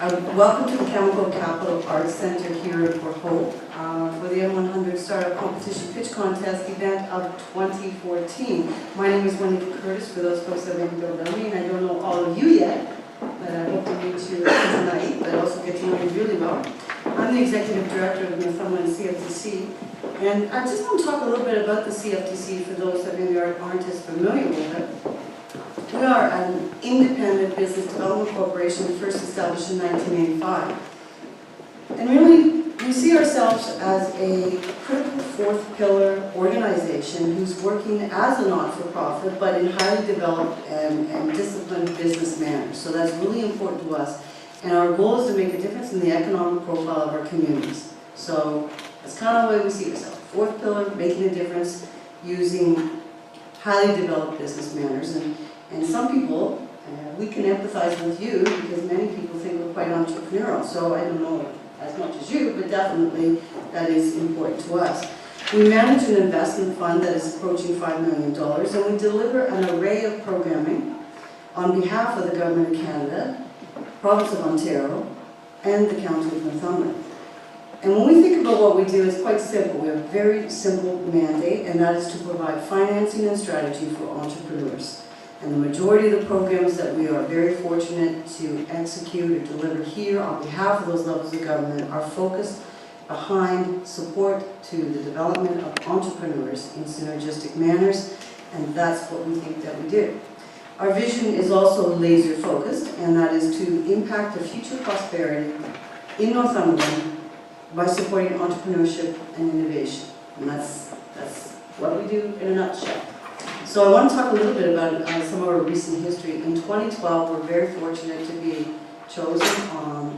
Welcome to the Cameco Capital Arts Center here in Port Hope for the N100 Startup Competition Pitch Contest event of 2014. My name is Wendy Curtis, for those folks that maybe don't know me, and I don't know all of you yet, but I hope to meet you tonight, but also get to know you really well. I'm the Executive Director of Northumberland CFTC, and I just want to talk a little bit about the CFTC for those that maybe aren't as familiar with it. We are an independent business development corporation, first established in 1985. And really, we see ourselves as a critical fourth pillar organization who's working as a not-for-profit, but in highly developed and disciplined business manners. So that's really important to us. And our goal is to make a difference in the economic profile of our communities. So that's kind of the way we see ourselves. Fourth pillar, making a difference using highly developed business manners. And some people, we can empathize with you because many people think we're quite entrepreneurial. So I don't know as much as you, but definitely that is important to us. We manage an investment fund that is approaching $5 million, and we deliver an array of programming on behalf of the Government of Canada, Province of Ontario, and the County of Northumberland. And when we think about what we do, it's quite simple. We have a very simple mandate, and that is to provide financing and strategy for entrepreneurs. And the majority of the programs that we are very fortunate to execute or deliver here on behalf of those levels of government are focused behind support to the development of entrepreneurs in synergistic manners, and that's what we think that we do. Our vision is also laser focused, and that is to impact the future prosperity in Northumberland by supporting entrepreneurship and innovation. And that's what we do in a nutshell. So I want to talk a little bit about some of our recent history. In 2012, we're very fortunate to be chosen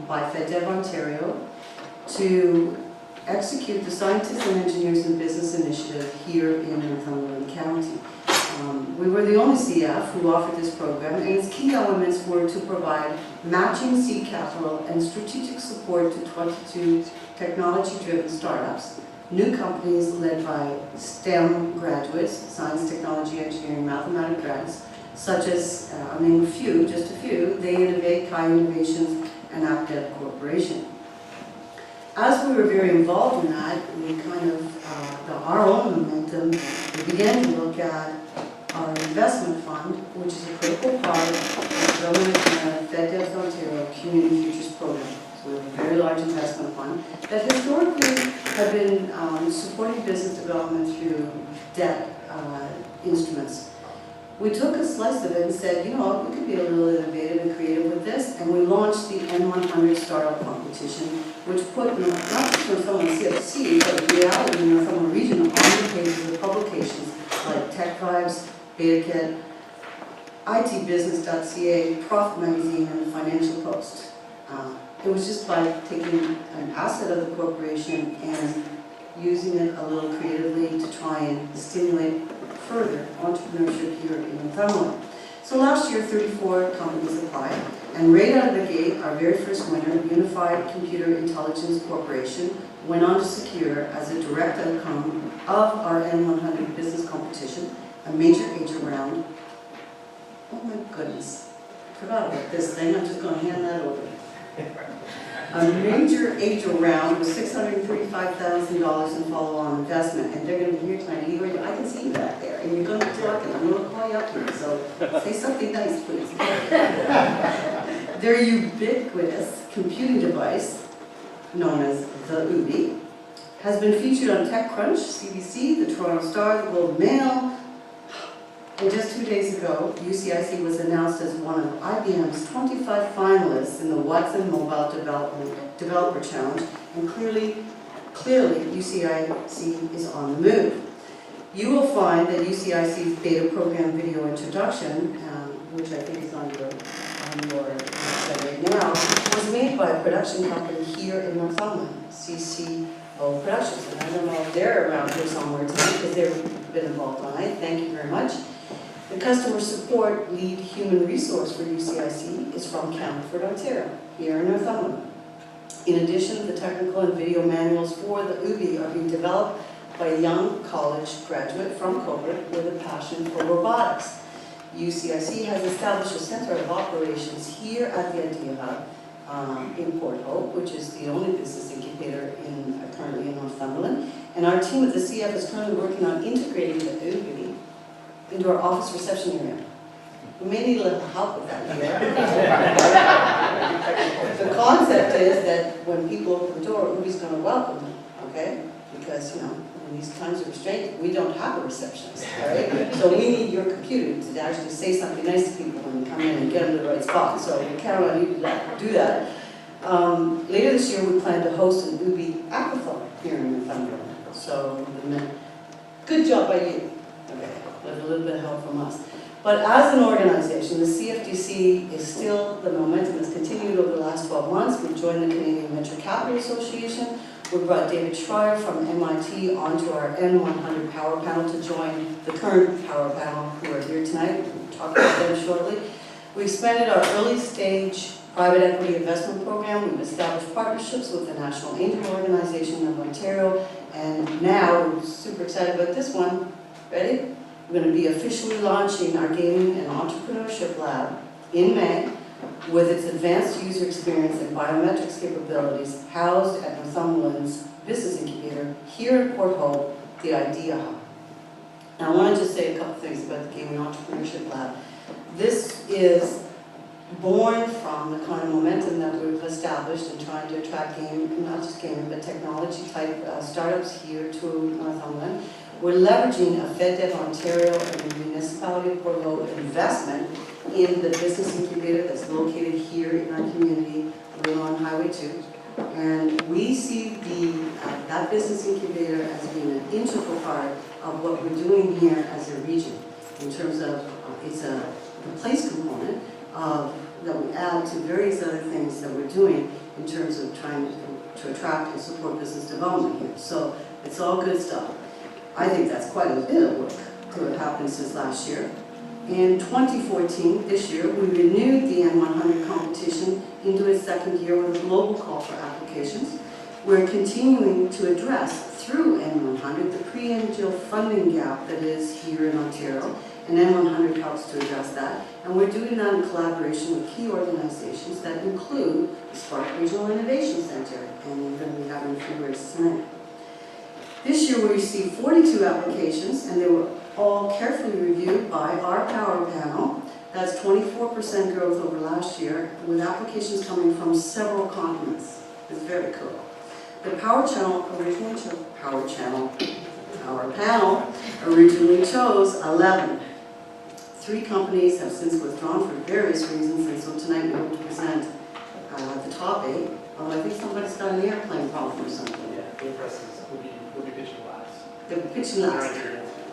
by FedDev Ontario to execute the Scientists and Engineers in Business Initiative here in Northumberland County. We were the only CF who offered this program, and its key elements were to provide matching seed capital and strategic support to 22 technology-driven startups, new companies led by STEM graduates, science, technology, engineering, mathematics grads, such as, I mean just a few, They Innovate, Kai Innovations, and AppDev Corporation. As we were very involved in that, we kind of, our own momentum, we began to look at our investment fund, which is a critical part of the Government of Canada, FedDev Ontario Community Futures Program. So we have a very large investment fund that historically have been supporting business development through debt instruments. We took a slice of it and said, you know what, we could be a little innovative and creative with this, and we launched the N100 Startup Competition, which put not just Northumberland CFC, but in reality in Northumberland region on the pages of publications like Tech Vibes, BetaKit, ITbusiness.ca, Profit Magazine, and the Financial Post. It was just by taking an asset of the corporation and using it a little creatively to try and stimulate further entrepreneurship here in Northumberland. So last year, 34 companies applied, and right out of the gate, our very first winner, Unified Computer Intelligence Corporation, went on to secure, as a direct outcome of our N100 business competition, a major Asia round. Oh my goodness, I forgot about this thing, I'm just going to hand that over. A major Asia round with $635,000 in follow-on investment, and they're going to be here tonight. Igor, I can see you back there, and you're going to be talking. I'm going to call you up here, so say something nice, please. Their ubiquitous computing device, known as the UBI, has been featured on TechCrunch, CBC, the Toronto Star, the Globe and Mail. And just 2 days ago, UCIC was announced as one of IBM's 25 finalists in the Watson Mobile Developer Challenge, and clearly UCIC is on the move. You will find that UCIC's beta program video introduction, which I think is on your website right now, was made by a production company here in Northumberland, CCO Productions. And I don't know if they're around here somewhere tonight because they've been involved on it. Thank you very much. The customer support lead human resource for UCIC is from Cameco, Ontario, here in Northumberland. In addition, the technical and video manuals for the UBI are being developed by a young college graduate from Coburg with a passion for robotics. UCIC has established a center of operations here at the Idea Hub in Port Hope, which is the only business incubator currently in Northumberland. And our team at the CF is currently working on integrating the Ubi into our office reception area. We may need a little help with that here. The concept is that when people open the door, Ubi's going to welcome them, okay? Because, in these times of restraint, we don't have a receptionist, all right? So we need your computer to actually say something nice to people when you come in and get them to the right spot. So we count on you to do that. Later this year, we plan to host an Ubi Aquathon here in Northumberland. So, good job by you. Okay, with a little bit of help from us. But as an organization, the CFDC is still, the momentum has continued over the last 12 months. We've joined the Canadian Venture Capital Association. We brought David Schreier from MIT onto our N100 power panel to join the current power panel who are here tonight. We'll talk about them shortly. We expanded our early stage private equity investment program. We've established partnerships with the National Angel Organization of Ontario. And now, we're super excited about this one. Ready? We're going to be officially launching our Gaming and Entrepreneurship Lab in May with its advanced user experience and biometrics capabilities housed at Northumberland's business incubator here in Port Hope, the Idea Hub. Now, I want to just say a couple things about the Gaming and Entrepreneurship Lab. This is born from the kind of momentum that we've established in trying to attract not just gaming, but technology type startups here to Northumberland. We're leveraging a FedDev Ontario and the Municipality of Port Hope investment in the business incubator that's located here in our community, along Highway 2. And we see that business incubator as being an integral part of what we're doing here as a region, in terms of it's the place component that we add to various other things that we're doing in terms of trying to attract and support business development here. So it's all good stuff. I think that's quite a bit of work to have happened since last year. In 2014, this year, we renewed the N100 competition into its second year with a global call for applications. We're continuing to address, through N100, the pre-angel funding gap that is here in Ontario, and N100 helps to address that. And we're doing that in collaboration with key organizations that include the Spark Regional Innovation Center, and we're going to be having a few races tonight. This year we received 42 applications, and they were all carefully reviewed by our power panel. That's 24% growth over last year, with applications coming from several continents. It's very cool. The power panel originally chose 11. 3 companies have since withdrawn for various reasons, and so tonight we're going to present the top 8. Although I think somebody's got an airplane problem or something. Yeah, the press will be pitching last. They're pitching last.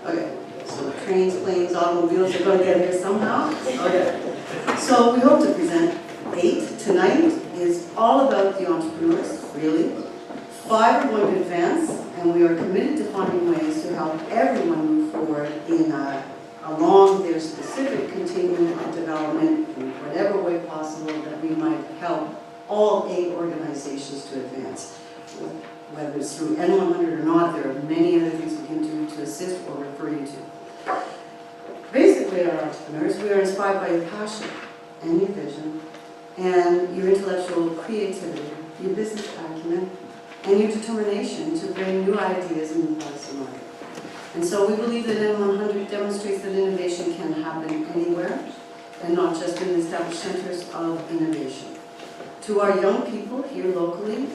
Okay. So trains, planes, automobiles are going to get here somehow. Okay. So we hope to present 8. Tonight is all about the entrepreneurs, really. 5 are going to advance, and we are committed to finding ways to help everyone move forward along their specific continuum of development in whatever way possible that we might help all 8 organizations to advance. Whether it's through N100 or not, there are many other things we can do to assist or refer you to. Basically, our entrepreneurs, we are inspired by your passion and your vision and your intellectual creativity, your business acumen, and your determination to bring new ideas and new products to market. And so we believe that N100 demonstrates that innovation can happen anywhere and not just in established centers of innovation. To our young people here locally,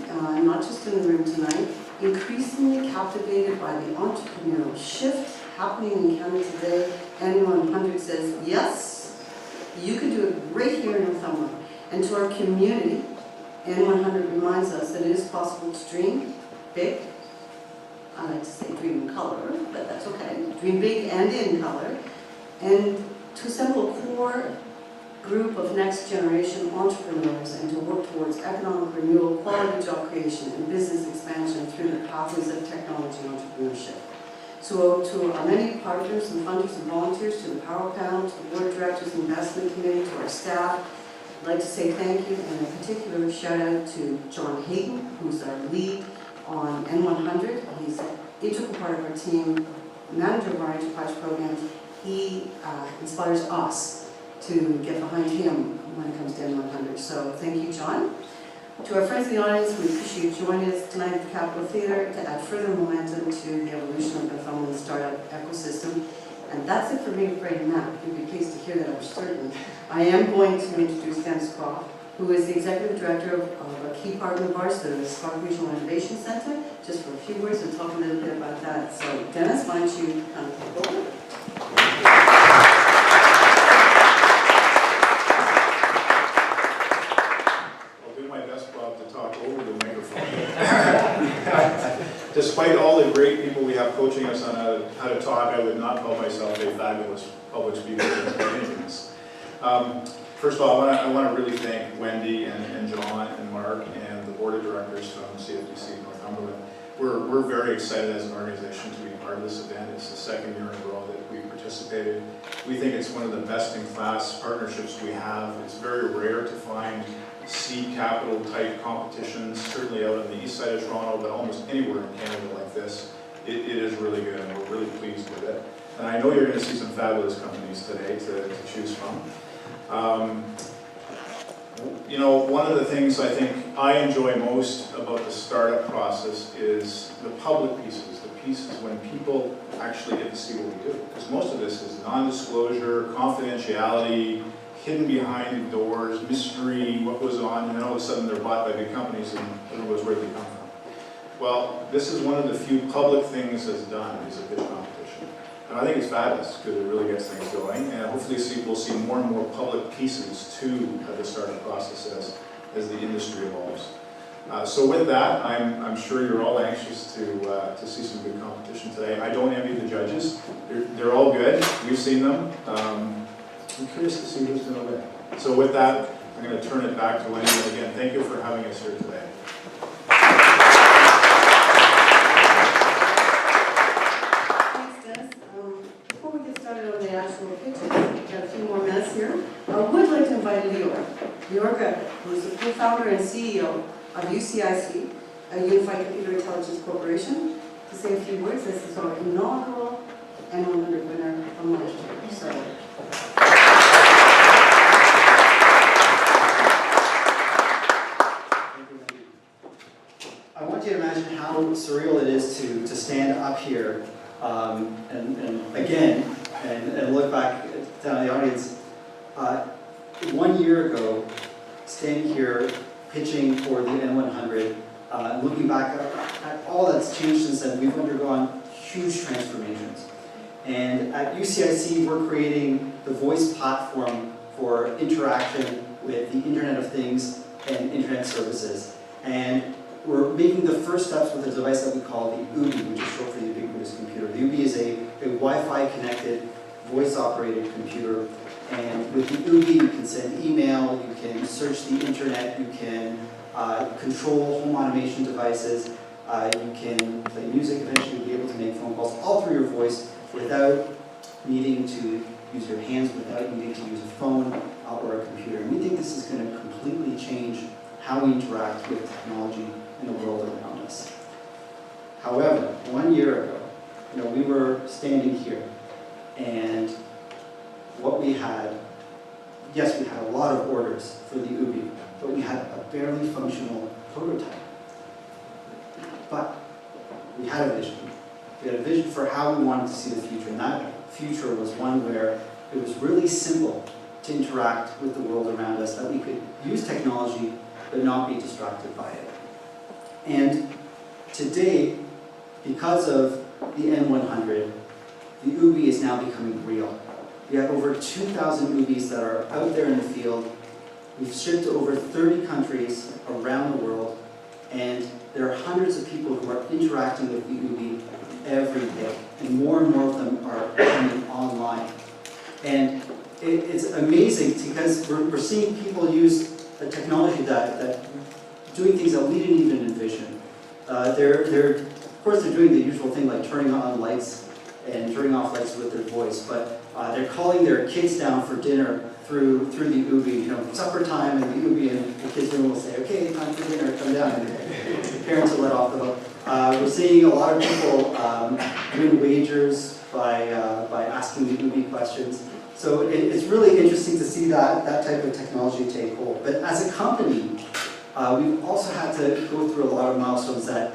not just in the room tonight, increasingly captivated by the entrepreneurial shift happening in Canada today, N100 says, yes, you can do it right here in Northumberland. And to our community, N100 reminds us that it is possible to dream big. I like to say dream in color, but that's okay. Dream big and in color. And to assemble a core group of next generation entrepreneurs and to work towards economic renewal, quality job creation, and business expansion through the pathways of technology and entrepreneurship. So to our many partners and funders and volunteers, to the power panel, to the board of directors and investment committee, to our staff, I'd like to say thank you, and a particular shout out to John Hayden, who's our lead on N100. He's an integral part of our team, manager of our enterprise programs. He inspires us to get behind him when it comes to N100. language. So thank you, John. To our friends in the audience, we appreciate you joining us tonight at the Capitol Theatre to add further momentum to the evolution of the Newfoundland startup ecosystem. And that's it for me right now. You'd be pleased to hear that, I'm certain. I am going to introduce Dennis Croft, who is the Executive Director of a key partner of ours, the Spark Regional Innovation Center, just for a few words and talk a little bit about that. So Dennis, why don't you kind of take over? I'll do my best, Bob, to talk over the microphone. Despite all the great people we have coaching us on how to talk, I would not call myself a fabulous public speaker in this. First of all, I want to really thank Wendy and John and Mark and the board of directors from CFDC Northumberland. We're very excited as an organization to be part of this event. It's the second year in a row that we've participated. We think it's one of the best-in-class partnerships we have. It's very rare to find seed capital type competitions, certainly out on the east side of Toronto, but almost anywhere in Canada like this. It is really good, and we're really pleased with it. And I know you're going to see some fabulous companies today to choose from. You know, one of the things I think I enjoy most about the startup process is the public pieces, the pieces when people actually get to see what we do. Because most of this is non-disclosure, confidentiality, hidden behind doors, mystery, what goes on, and then all of a sudden they're bought by big companies and everyone goes, where did they come from? Well, this is one of the few public things that's done, is a pitch competition. And I think it's fabulous because it really gets things going, and hopefully we'll see more and more public pieces to the startup process as the industry evolves. So with that, I'm sure you're all anxious to see some good competition today. I don't envy the judges. They're all good. We've seen them. I'm curious to see who's going to win. So with that, I'm going to turn it back to Wendy. And again, thank you for having us here today. Here. I would like to invite Leorga, who is the co-founder and CEO of UCIC, a Unified Computer Intelligence Corporation, to say a few words. This is our inaugural N100 winner from last year. So. I want you to imagine how surreal it is to stand up here and look back down at the audience. 1 year ago, standing here pitching for the N100, looking back at all that's changed since then, we've undergone huge transformations. And at UCIC, we're creating the voice platform for interaction with the Internet of Things and Internet services. And we're making the first steps with a device that we call the UBI, which is short for the ubiquitous computer. The UBI is a Wi-Fi connected, voice-operated computer. And with the UBI, you can send email, you can search the internet, you can control home automation devices, you can play music, eventually be able to make phone calls, all through your voice without needing to use your hands, without needing to use a phone or a computer. And we think this is going to completely change how we interact with technology in the world around us. However, 1 year ago, we were standing here, and what we had, yes, we had a lot of orders for the UBI, but we had a barely functional prototype. But we had a vision. We had a vision for how we wanted to see the future, and that future was one where it was really simple to interact with the world around us, that we could use technology but not be distracted by it. And today, because of the N100, the UBI is now becoming real. We have over 2,000 UBIs that are out there in the field. We've shipped to over 30 countries around the world, and there are hundreds of people who are interacting with the UBI every day, and more of them are coming online. And it's amazing because we're seeing people use a technology that doing things that we didn't even envision. Of course, they're doing the usual thing like turning on lights and turning off lights with their voice, but they're calling their kids down for dinner through the UBI. Supper time, and the UBI, and the kids will say, "Okay, time for dinner, come down." And the parents are let off the hook. We're seeing a lot of people win wagers by asking the UBI questions. So it's really interesting to see that type of technology take hold. But as a company, we've also had to go through a lot of milestones that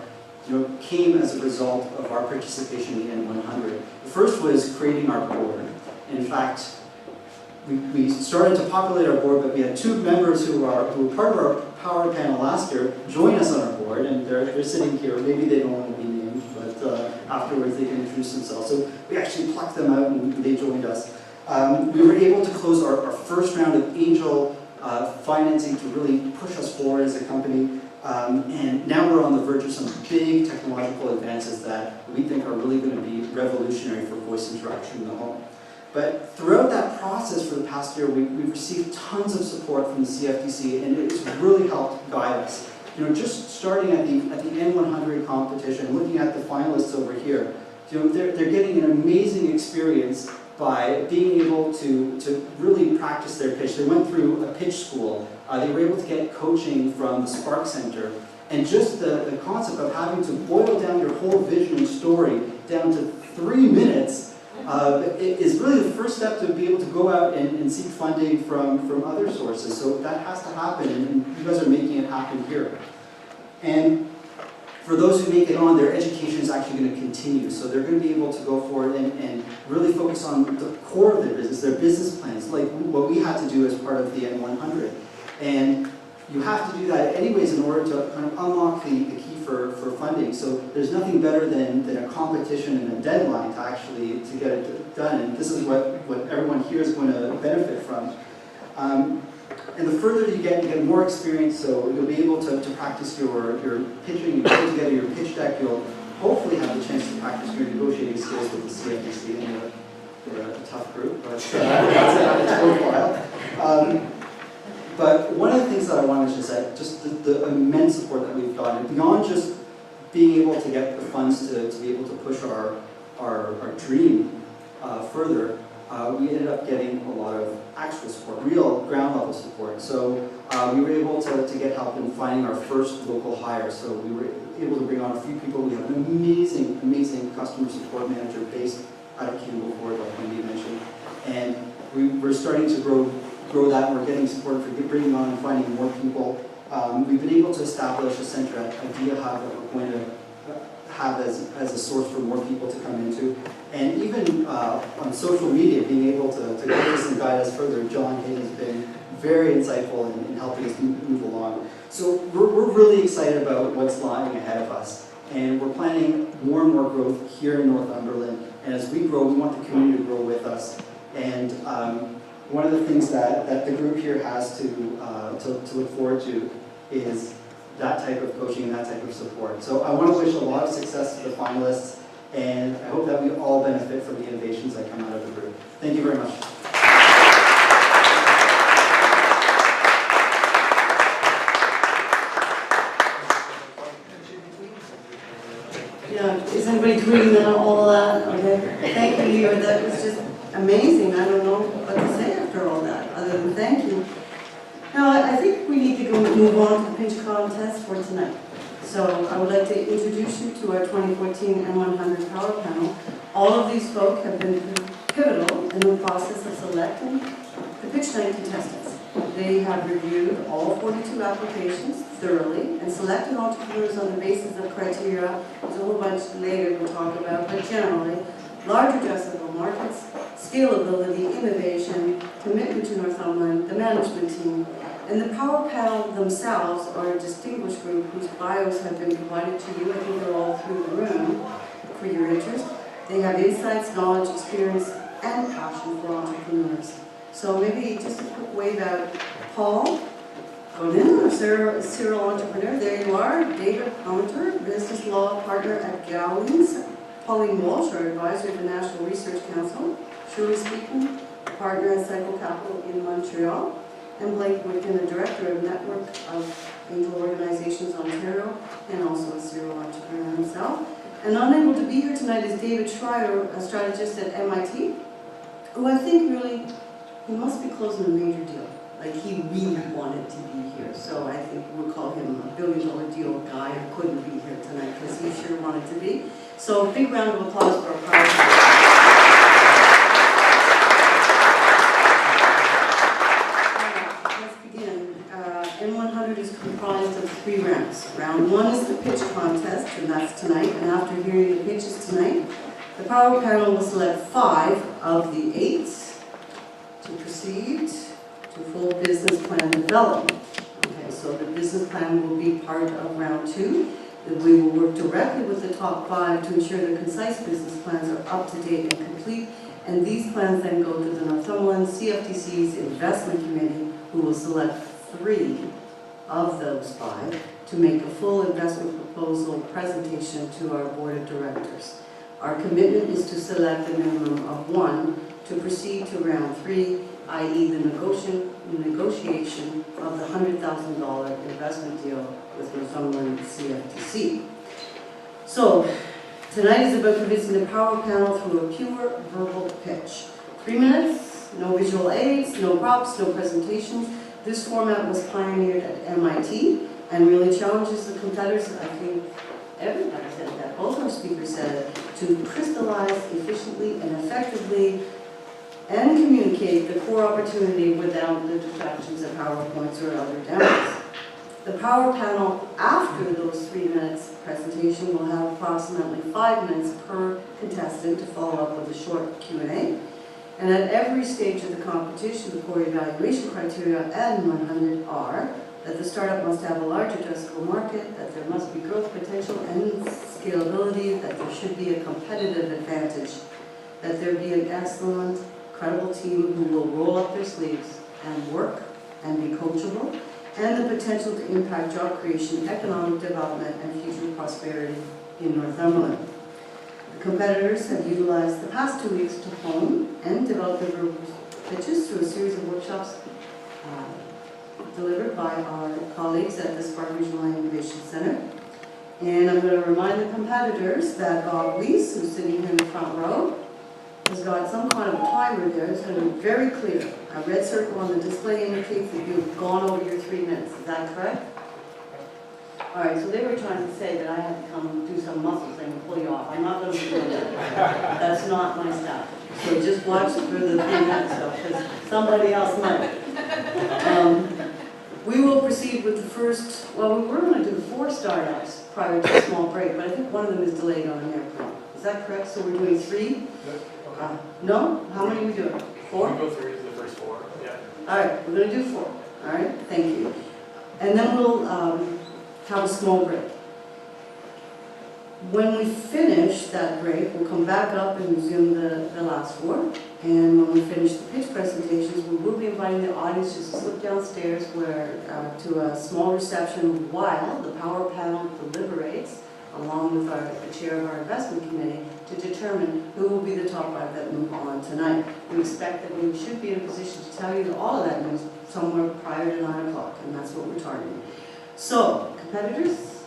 came as a result of our participation in the N100. The first was creating our board. In fact, we started to populate our board, but we had 2 members who were part of our power panel last year join us on our board, and they're sitting here. Maybe they don't want to be named, but afterwards they can introduce themselves. So we actually plucked them out and they joined us. We were able to close our first round of angel financing to really push us forward as a company. And now we're on the verge of some big technological advances that we think are really going to be revolutionary for voice interaction in the home. But throughout that process for the past year, we've received tons of support from the CFTC, and it's really helped guide us. Just starting at the N100 competition, looking at the finalists over here, they're getting an amazing experience by being able to really practice their pitch. They went through a pitch school. They were able to get coaching from the Spark Center. And just the concept of having to boil down your whole vision and story down to 3 minutes is really the first step to be able to go out and seek funding from other sources. So that has to happen, and you guys are making it happen here. And for those who make it on, their education is actually going to continue. So they're going to be able to go forward and really focus on the core of their business plans, like what we had to do as part of the N100. And you have to do that anyways in order to kind of unlock the key for funding. So there's nothing better than a competition and a deadline to get it done. And this is what everyone here is going to benefit from. And the further you get more experience, so you'll be able to practice your pitching, you put together your pitch deck, you'll hopefully have the chance to practice your negotiating skills with the CFTC. And they're a tough group, but it's worthwhile. But one of the things that I wanted to say, just the immense support that we've gotten, beyond just being able to get the funds to be able to push our dream further, we ended up getting a lot of actual support, real ground level support. So we were able to get help in finding our first local hire. So we were able to bring on a few people. We have an amazing, amazing customer support manager based out of Cameco, like Wendy mentioned. And we're starting to grow that, and we're getting support for bringing on and finding more people. We've been able to establish a center at Idea Hub that we're going to have as a source for more people to come into. And even on social media, being able to guide us and guide us further, John Hayden has been very insightful in helping us move along. So we're really excited about what's lying ahead of us. And we're planning more and more growth here in Northumberland. And as we grow, we want the community to grow with us. And one of the things that the group here has to look forward to is that type of coaching and that type of support. So I want to wish a lot of success to the finalists, and I hope that we all benefit from the innovations that come out of the group. Thank you very much. Yeah, is anybody tweeting all that? Okay. Thank you, Leo. That was just amazing. I don't know what to say after all that, other than thank you. Now, I think we need to move on to the pitch contest for tonight. So I would like to introduce you to our 2014 N100 Power Panel. All of these folk have been pivotal in the process of selecting the pitch night contestants. They have reviewed all 42 applications thoroughly and selected entrepreneurs on the basis of criteria. There's a whole bunch later we'll talk about, but generally, large addressable markets, scalability, innovation, commitment to Northumberland, the management team, and the Power Panel themselves are a distinguished group whose bios have been provided to you. I think they're all through the room for your interest. They have insights, knowledge, experience, and passion for entrepreneurs. So maybe just a quick wave out. Paul Godin, a serial entrepreneur. There you are. David Hunter, business law partner at Gowlings. Pauline Walsh, our advisor at the National Research Council. Shirley Speakin, partner at Cycle Capital in Montreal. And Blake Wittgen, the director of Network of Angel Organizations Ontario, and also a serial entrepreneur himself. And unable to be here tonight is David Schreier, a strategist at MIT, who I think really, he must be closing a major deal. Like he really wanted to be here. So I think we'll call him a billion-dollar deal guy who couldn't be here tonight because he sure wanted to be. So big round of applause for our power. N100 is comprised of 3 rounds. Round 1 is the pitch contest, and that's tonight. And after hearing the pitches tonight, the power panel will select 5 of the 8 to proceed to full business plan development. Okay, so the business plan will be part of round 2. That we will work directly with the top 5 to ensure the concise business plans are up to date and complete. And these plans then go to the Northumberland CFTC's investment committee, who will select 3 of those 5 to make a full investment proposal presentation to our board of directors. Our commitment is to select a minimum of 1 to proceed to round 3, i.e. the negotiation of the $100,000 investment deal with Northumberland CFTC. So, tonight is about convincing the power panel through a pure verbal pitch. 3 minutes, no visual aids, no props, no presentations. This format was pioneered at MIT and really challenges the competitors. I think everybody said that, both our speakers said it, to crystallize efficiently and effectively and communicate the core opportunity without the distractions of PowerPoints or other demos. The power panel, after those 3 minutes presentation, will have approximately 5 minutes per contestant to follow up with a short Q&A. And at every stage of the competition, the core evaluation criteria at N100 are that the startup must have a large addressable market, that there must be growth potential and scalability, that there should be a competitive advantage, that there be an excellent, credible team who will roll up their sleeves and work and be coachable, and the potential to impact job creation, economic development, and future prosperity in Northumberland. The competitors have utilized the past 2 weeks to hone and develop their group pitches through a series of workshops delivered by our colleagues at the Spark Regional Innovation Center. And I'm going to remind the competitors that Bob Lees, who's sitting here in the front row, has got some kind of timer there. It's going to be very clear. A red circle on the display indicates that you've gone over your 3 minutes. Is that correct? All right, so they were trying to say that I had to come do some muscle thing and pull you off. I'm not going to be doing that. That's not my stuff. So just watch for the 3 minutes stuff, because somebody else might. We will proceed with the first, well, we were going to do 4 startups prior to a small break, but I think one of them is delayed on an airplane. Is that correct? So we're doing 3? No? How many are we doing? 4? We'll go through the first 4, yeah. All right, we're going to do 4. All right, thank you. And then we'll have a small break. When we finish that break, we'll come back up and resume the last 4. And when we finish the pitch presentations, we will be inviting the audience to slip downstairs to a small reception while the power panel deliberates, along with the chair of our investment committee, to determine who will be the top 5 that move on tonight. We expect that we should be in a position to tell you all of that news somewhere prior to 9 o'clock, and that's what we're targeting. So, competitors,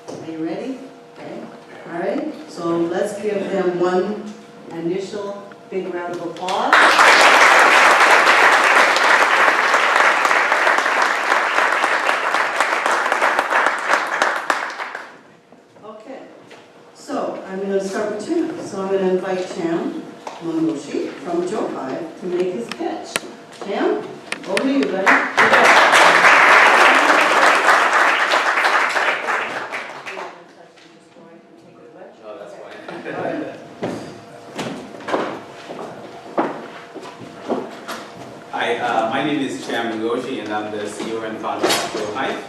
are you ready? Okay. All right, so let's give them one initial big round of applause. Okay, so I'm going to start with Cham. So I'm going to invite Cham Mongoshi from Johive to make his pitch. Cham, over to you, buddy. Hi, my name is Cham Mongoshi, and I'm the CEO and founder of Johive.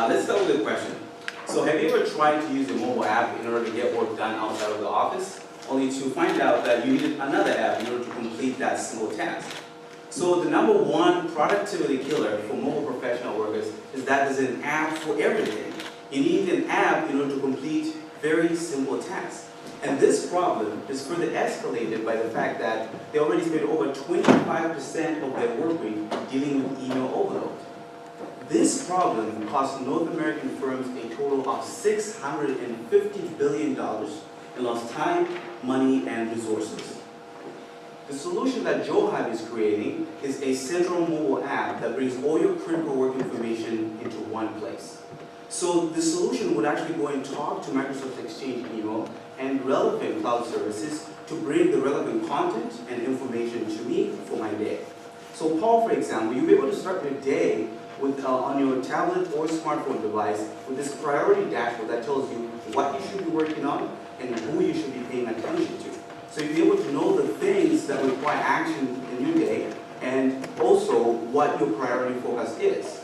Let's start with a question. So have you ever tried to use a mobile app in order to get work done outside of the office, only to find out that you needed another app in order to complete that single task? So the number 1 productivity killer for mobile professional workers is that there's an app for everything. You need an app in order to complete very simple tasks. And this problem is further escalated by the fact that they already spend over 25% of their work week dealing with email overload. This problem cost North American firms a total of $650 billion in lost time, money, and resources. The solution that Johive is creating is a central mobile app that brings all your critical work information into one place. So the solution would actually go and talk to Microsoft Exchange email and relevant cloud services to bring the relevant content and information to me for my day. So Paul, for example, you'll be able to start your day with on your tablet or smartphone device with this priority dashboard that tells you what you should be working on and who you should be paying attention to. So you'll be able to know the things that require action in your day and also what your priority focus is.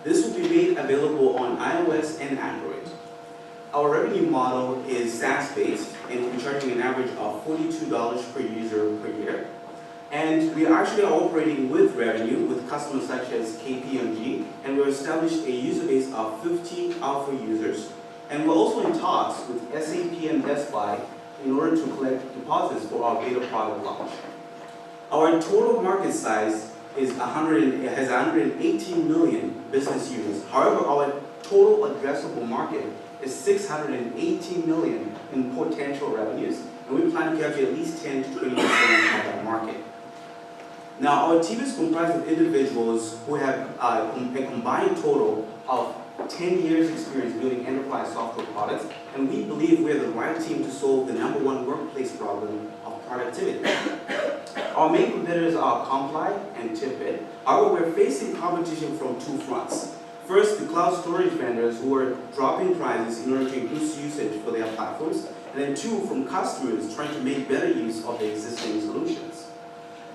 This will be made available on iOS and Android. Our revenue model is SaaS-based and we'll be charging an average of $42 per user per year. And we are actually operating with revenue with customers such as KPMG, and we've established a user base of 50 alpha users. And we're also in talks with SAP and Best Buy in order to collect deposits for our beta product launch. Our total market size has 118 million business units. However, our total addressable market is 618 million in potential revenues, and we plan to capture at least 10 to 20% of that market. Now, our team is comprised of individuals who have a combined total of 10 years experience building enterprise software products, and we believe we're the right team to solve the #1 workplace problem of productivity. Our main competitors are Comply and Tidbit. However, we're facing competition from two fronts. First, the cloud storage vendors who are dropping prices in order to increase usage for their platforms, and then two, from customers trying to make better use of the existing solutions.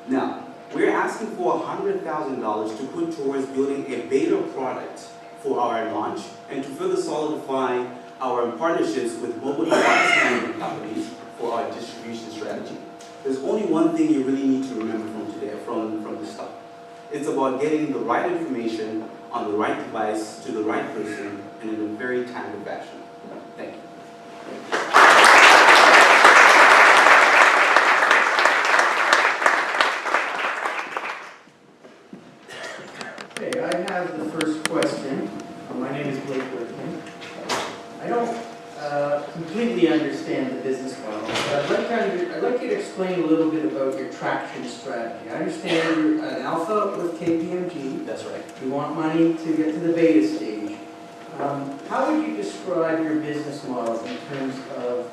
Now, we're asking for $100,000 to put towards building a beta product for our launch and to further solidify our partnerships with mobile device management companies for our distribution strategy. There's only one thing you really need to remember from today, from the start. It's about getting the right information on the right device to the right person and in a very timely fashion. Thank you. Okay, I have the first question. My name is Blake Worthman. I don't completely understand the business model, but I'd like you to explain a little bit about your traction strategy. I understand you're an alpha with KPMG. That's right. You want money to get to the beta stage. How would you describe your business model in terms of,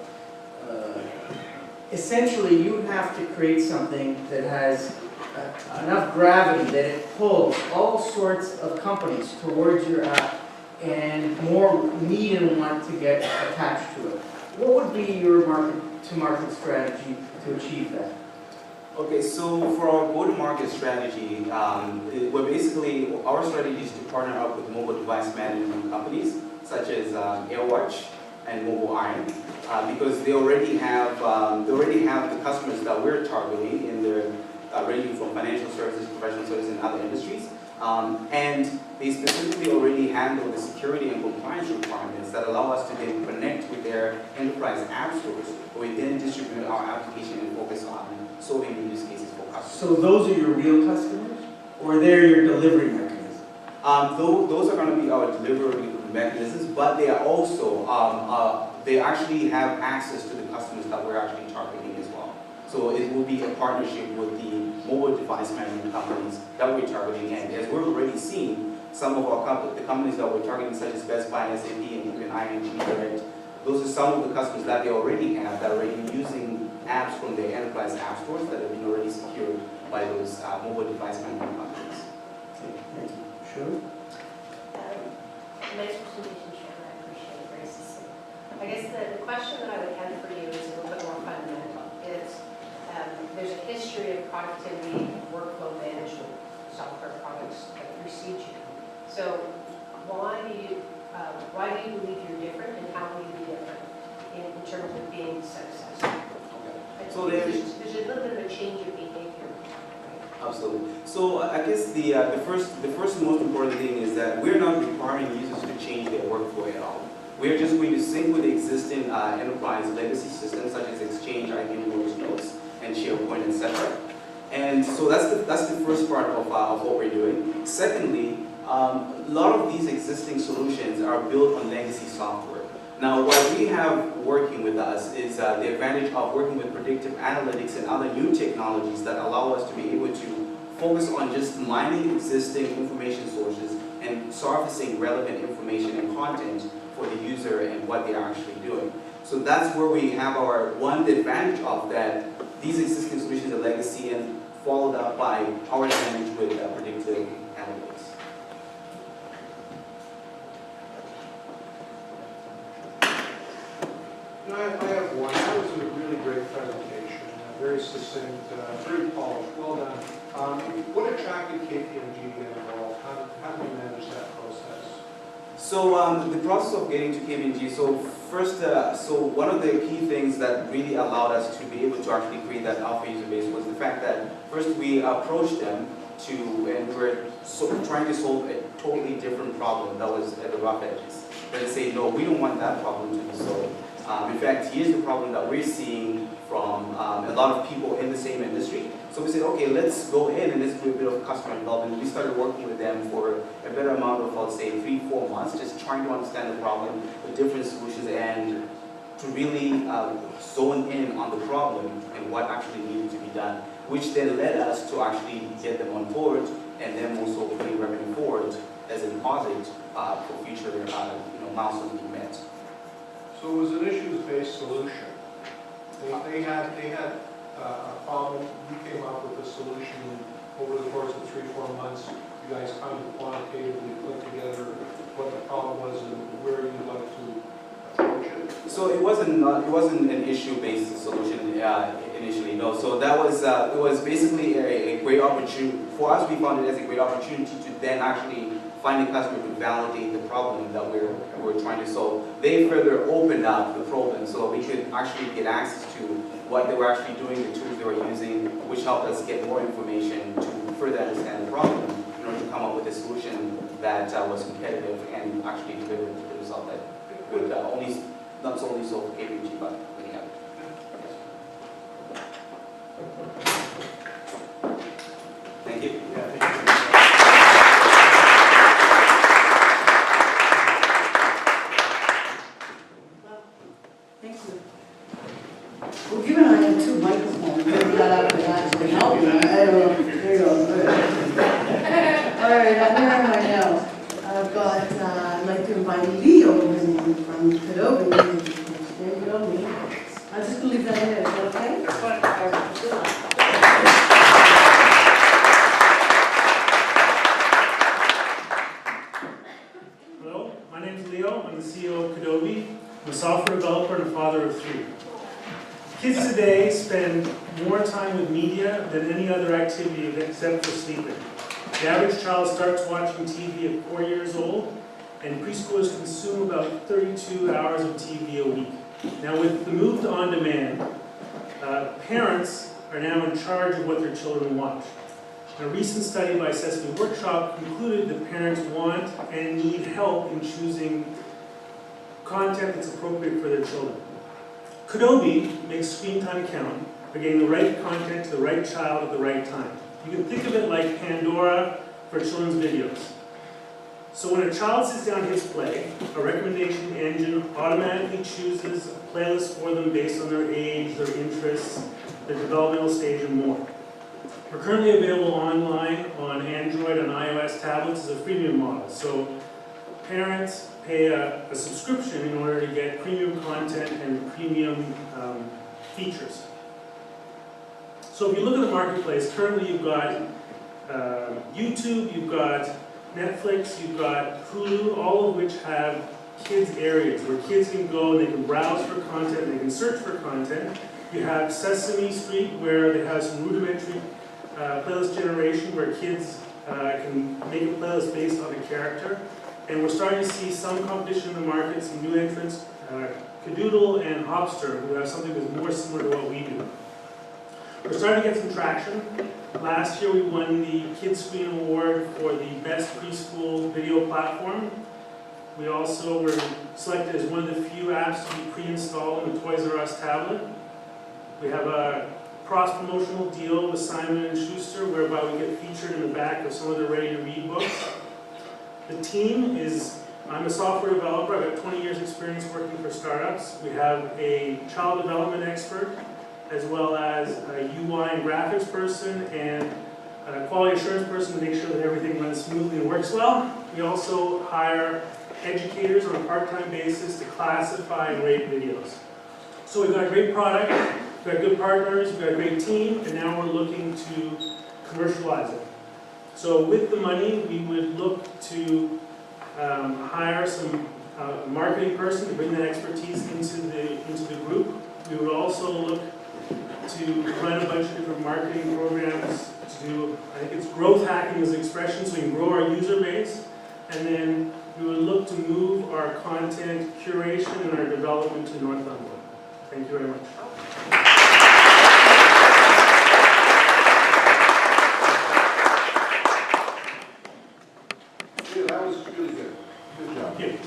essentially you have to create something that has enough gravity that it pulls all sorts of companies towards your app and more need and want to get attached to it. What would be your market strategy to achieve that? Okay, so for our go-to-market strategy, we're basically, our strategy is to partner up with mobile device management companies such as AirWatch and Mobile Iron, because they already have the customers that we're targeting in their ranging from financial services, professional services, and other industries. And they specifically already handle the security and compliance requirements that allow us to then connect with their enterprise app stores, where we then distribute our application and focus on solving the use cases for customers. So those are your real customers, or they're your delivery mechanism? Those are going to be our delivery mechanisms, but they are also, they actually have access to the customers that we're actually targeting as well. So it will be a partnership with the mobile device management companies that we're targeting, and as we're already seeing, some of the companies that we're targeting, such as Best Buy, SAP, and even ING Direct, those are some of the customers that they already have that are already using apps from their enterprise app stores that have been already secured by those mobile device management companies. Okay, thank you. Sure. Nice presentation, Sharon. I appreciate it. Very succinct. I guess the question that I would have for you is a little bit more fundamental. It's there's a history of productivity and workflow management software products that precede you. So why do you believe you're different, and how will you be different in terms of being successful? Okay. So So there's a little bit of a change of behavior. Absolutely. So I guess the first and most important thing is that we're not requiring users to change their workflow at all. We're just going to sync with the existing enterprise legacy systems such as Exchange, IBM Lotus Notes, and SharePoint, etc. And so that's the first part of what we're doing. Secondly, a lot of these existing solutions are built on legacy software. Now, what we have working with us is the advantage of working with predictive analytics and other new technologies that allow us to be able to focus on just mining existing information sources and surfacing relevant information and content for the user and what they're actually doing. So that's where we have our one advantage of that. These existing solutions are legacy and followed up by our advantage with predictive analytics. No, I have one. That was a really great presentation, very succinct, very polished, well done. What attracted KPMG to get involved? How do you manage that process? So the process of getting to KPMG, so first, so one of the key things that really allowed us to be able to actually create that alpha user base was the fact that first we approached them and we were trying to solve a totally different problem that was at the rough edges. But they say, no, we don't want that problem to be solved. In fact, here's the problem that we're seeing from a lot of people in the same industry. So we said, okay, let's go in and let's do a bit of customer involvement. We started working with them for a better amount of, I'll say, 3-4 months, just trying to understand the problem, the different solutions, and to really zone in on the problem and what actually needed to be done, which then led us to actually get them on board and then also putting revenue forward as a deposit for future milestones to be met. So it was an issues-based solution. They had a problem. You came up with a solution over the course of 3-4 months. You guys kind of quantitatively put together what the problem was and where you'd like to approach it. So it wasn't an issue-based solution initially, no. So that was it was basically a great opportunity for us. We found it as a great opportunity to then actually find a customer to validate the problem that we're trying to solve. They further opened up the problem so we could actually get access to what they were actually doing, the tools they were using, which helped us get more information to further understand the problem in order to come up with a solution that was competitive and actually delivered the result that would not only solve KPMG but many others. Thank you. Yeah, thank you. Thank you. Well, given I have 2 microphones, maybe that would actually help you. I don't know. There you go. All right, where am I now? I've got, I'd like to invite Leo from Kidobi. There you go, Leo. I'm just going to leave that in there. Is that okay? That's fine. All right, good luck. Hello, my name is Leo. I'm the CEO of Kidobi. I'm a software developer and a father of 3. Kids today spend more time with media than any other activity except for sleeping. The average child starts watching TV at 4 years old, and preschoolers consume about 32 hours of TV a week. Now with the move to on-demand, parents are now in charge of what their children watch. A recent study by Sesame Workshop concluded that parents want and need help in choosing content that's appropriate for their children. Kidobi makes screen time count by getting the right content to the right child at the right time. You can think of it like Pandora for children's videos. So when a child sits down and hits play, a recommendation engine automatically chooses a playlist for them based on their age, their interests, their developmental stage, and more. We're currently available online on Android and iOS tablets as a freemium model. So parents pay a subscription in order to get premium content and premium features. So if you look at the marketplace, currently you've got YouTube, you've got Netflix, you've got Hulu, all of which have kids areas where kids can go and they can browse for content, they can search for content. You have Sesame Street where they have some rudimentary playlist generation where kids can make a playlist based on a character. And we're starting to see some competition in the market, some new entrants, Kadoodle and Hopster, who have something that's more similar to what we do. We're starting to get some traction. Last year we won the Kids Screen Award for the best preschool video platform. We also were selected as one of the few apps to be pre-installed on the Toys R Us tablet. We have a cross-promotional deal with Simon & Schuster whereby we get featured in the back of some of their ready-to-read books. The team is, I'm a software developer, I've got 20 years experience working for startups. We have a child development expert, as well as a UI and graphics person, and a quality assurance person to make sure that everything runs smoothly and works well. We also hire educators on a part-time basis to classify and rate videos. So we've got a great product, we've got good partners, we've got a great team, and now we're looking to commercialize it. So with the money, we would look to hire some a marketing person to bring that expertise into the group. We would also look to run a bunch of different marketing programs to do, I think it's growth hacking as an expression, so we can grow our user base. And then we would look to move our content curation and our development to Northumberland. Thank you very much. Yeah, that was really good. Good job. Thank you.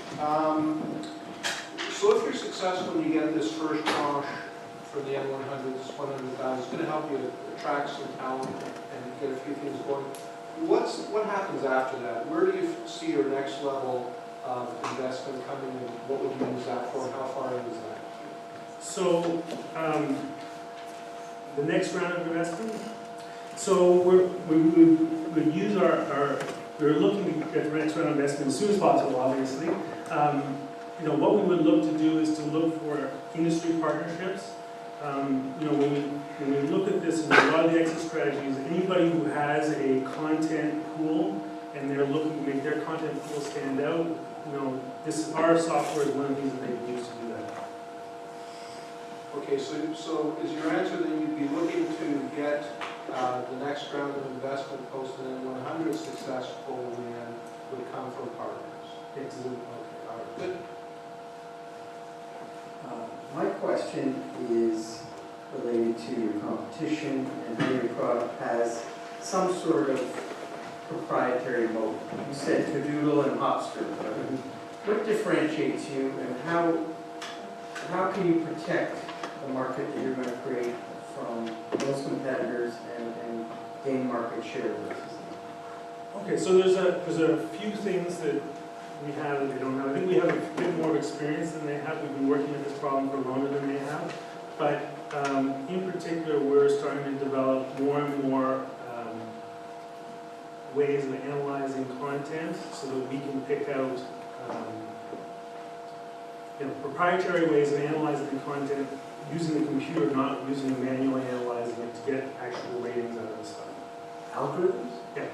So if you're successful and you get this first tranche for the N100s, 100,000, it's going to help you attract some talent and get a few things going. What happens after that? Where do you see your next level of investment coming, and what would you use that for, and how far in is that? So, the next round of investment. So we would use we're looking to get the next round of investment as soon as possible, obviously. You know, what we would look to do is to look for industry partnerships. You know, when we look at this and a lot of the exit strategies, anybody who has a content pool and they're looking to make their content pool stand out, you know, our software is one of these that they can use to do that. Okay, so is your answer that you'd be looking to get the next round of investment post and then 100 successful and would come from partners? It's Okay, all right, good. My question is related to your competition and how your product has some sort of proprietary mode. You said Cadoodle and Hopster. What differentiates you, and how can you protect the market that you're going to create from those competitors and gain market share versus them? Okay, so there's a few things that we have that they don't have. I think we have a bit more experience than they have. We've been working at this problem for longer than they have. But in particular, we're starting to develop more and more ways of analyzing content so that we can pick out proprietary ways of analyzing the content using the computer, not using manually analyzing it to get actual ratings out of the stuff. Algorithms? Yeah.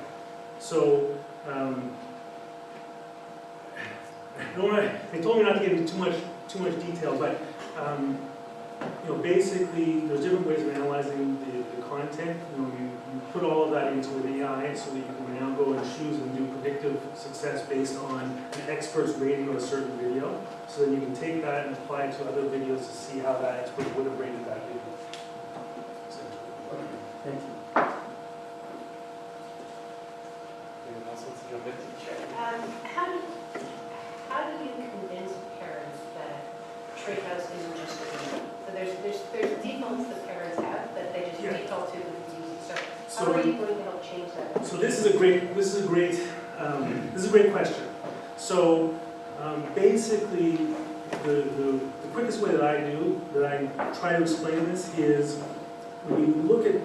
So, they told me not to get into too much detail, but you know, basically, there's different ways of analyzing the content. You know, you put all of that into an AI so that you can now go and choose and do predictive success based on an expert's rating of a certain video. So then you can take that and apply it to other videos to see how that expert would have rated that video. Thank you. Anyone else wants to jump in? How do you convince parents that Treehouse isn't just a video? So there's defaults that parents have that they just default to with the easy. So how are you going to help change that? So this is a great question. So basically, the quickest way that I try to explain this is when you look at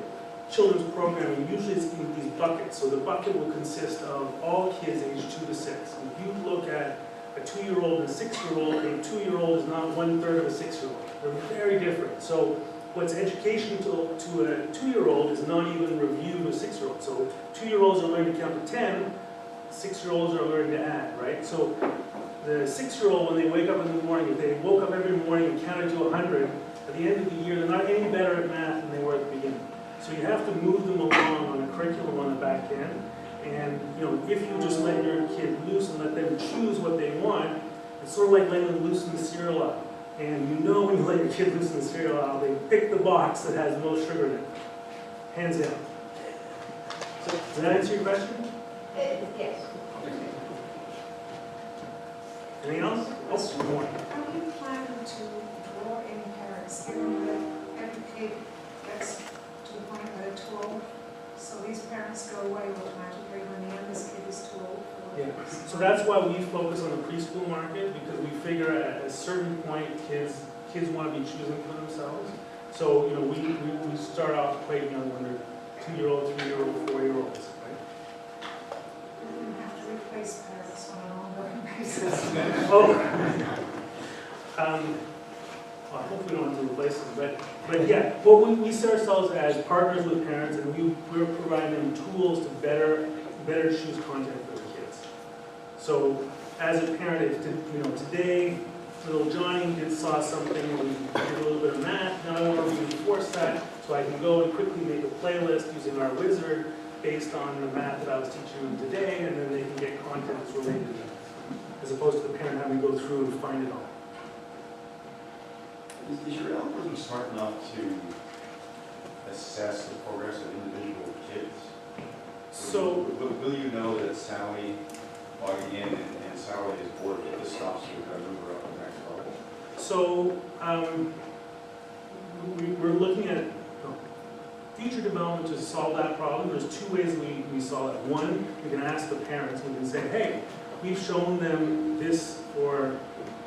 children's programming, usually it's in these buckets. So the bucket will consist of all kids aged 2 to 6. If you look at a 2-year-old and a 6-year-old, a 2-year-old is not 1/3 of a 6-year-old. They're very different. So what's education to a 2-year-old is not even review to a 6-year-old. So 2-year-olds are learning to count to 10, 6-year-olds are learning to add, right? So the 6-year-old, when they wake up in the morning, if they woke up every morning and counted to 100, at the end of the year, they're not any better at math than they were at the beginning. So you have to move them along on a curriculum on the back end. And you know, if you just let your kid loose and let them choose what they want, it's sort of like letting them loose in the cereal aisle. And you know when you let your kid loose in the cereal aisle, they pick the box that has the most sugar in it. Hands down. So, does that answer your question? Yes. Anything else? Oh, more. How do you plan to draw in parents, given that every kid gets to the point where they're too old? So these parents go away automatically when the youngest kid is too old for Yeah. So that's why we focus on the preschool market, because we figure at a certain point kids want to be choosing for themselves. So you know, we start off quite young when they're 2-year-olds, 3-year-olds, 4-year-olds, right? You don't have to replace parents on an ongoing basis. Well, I hope we don't have to replace them, but yeah, well, we see ourselves as partners with parents, and we're providing them tools to better choose content for their kids. So as a parent, if, today, little Johnny saw something, and we did a little bit of math, now I want to reinforce that, so I can go and quickly make a playlist using our wizard based on the math that I was teaching them today, and then they can get content that's related to that, as opposed to the parent having to go through and find it all. Is your algorithm smart enough to assess the progress of individual kids? So, Will you know that Sally logging in and Sally is bored with this stuff, so we've got to move her up to the next level? so we're looking at future development to solve that problem. There's two ways we solve it. One, we can ask the parents, we can say, hey, we've shown them this for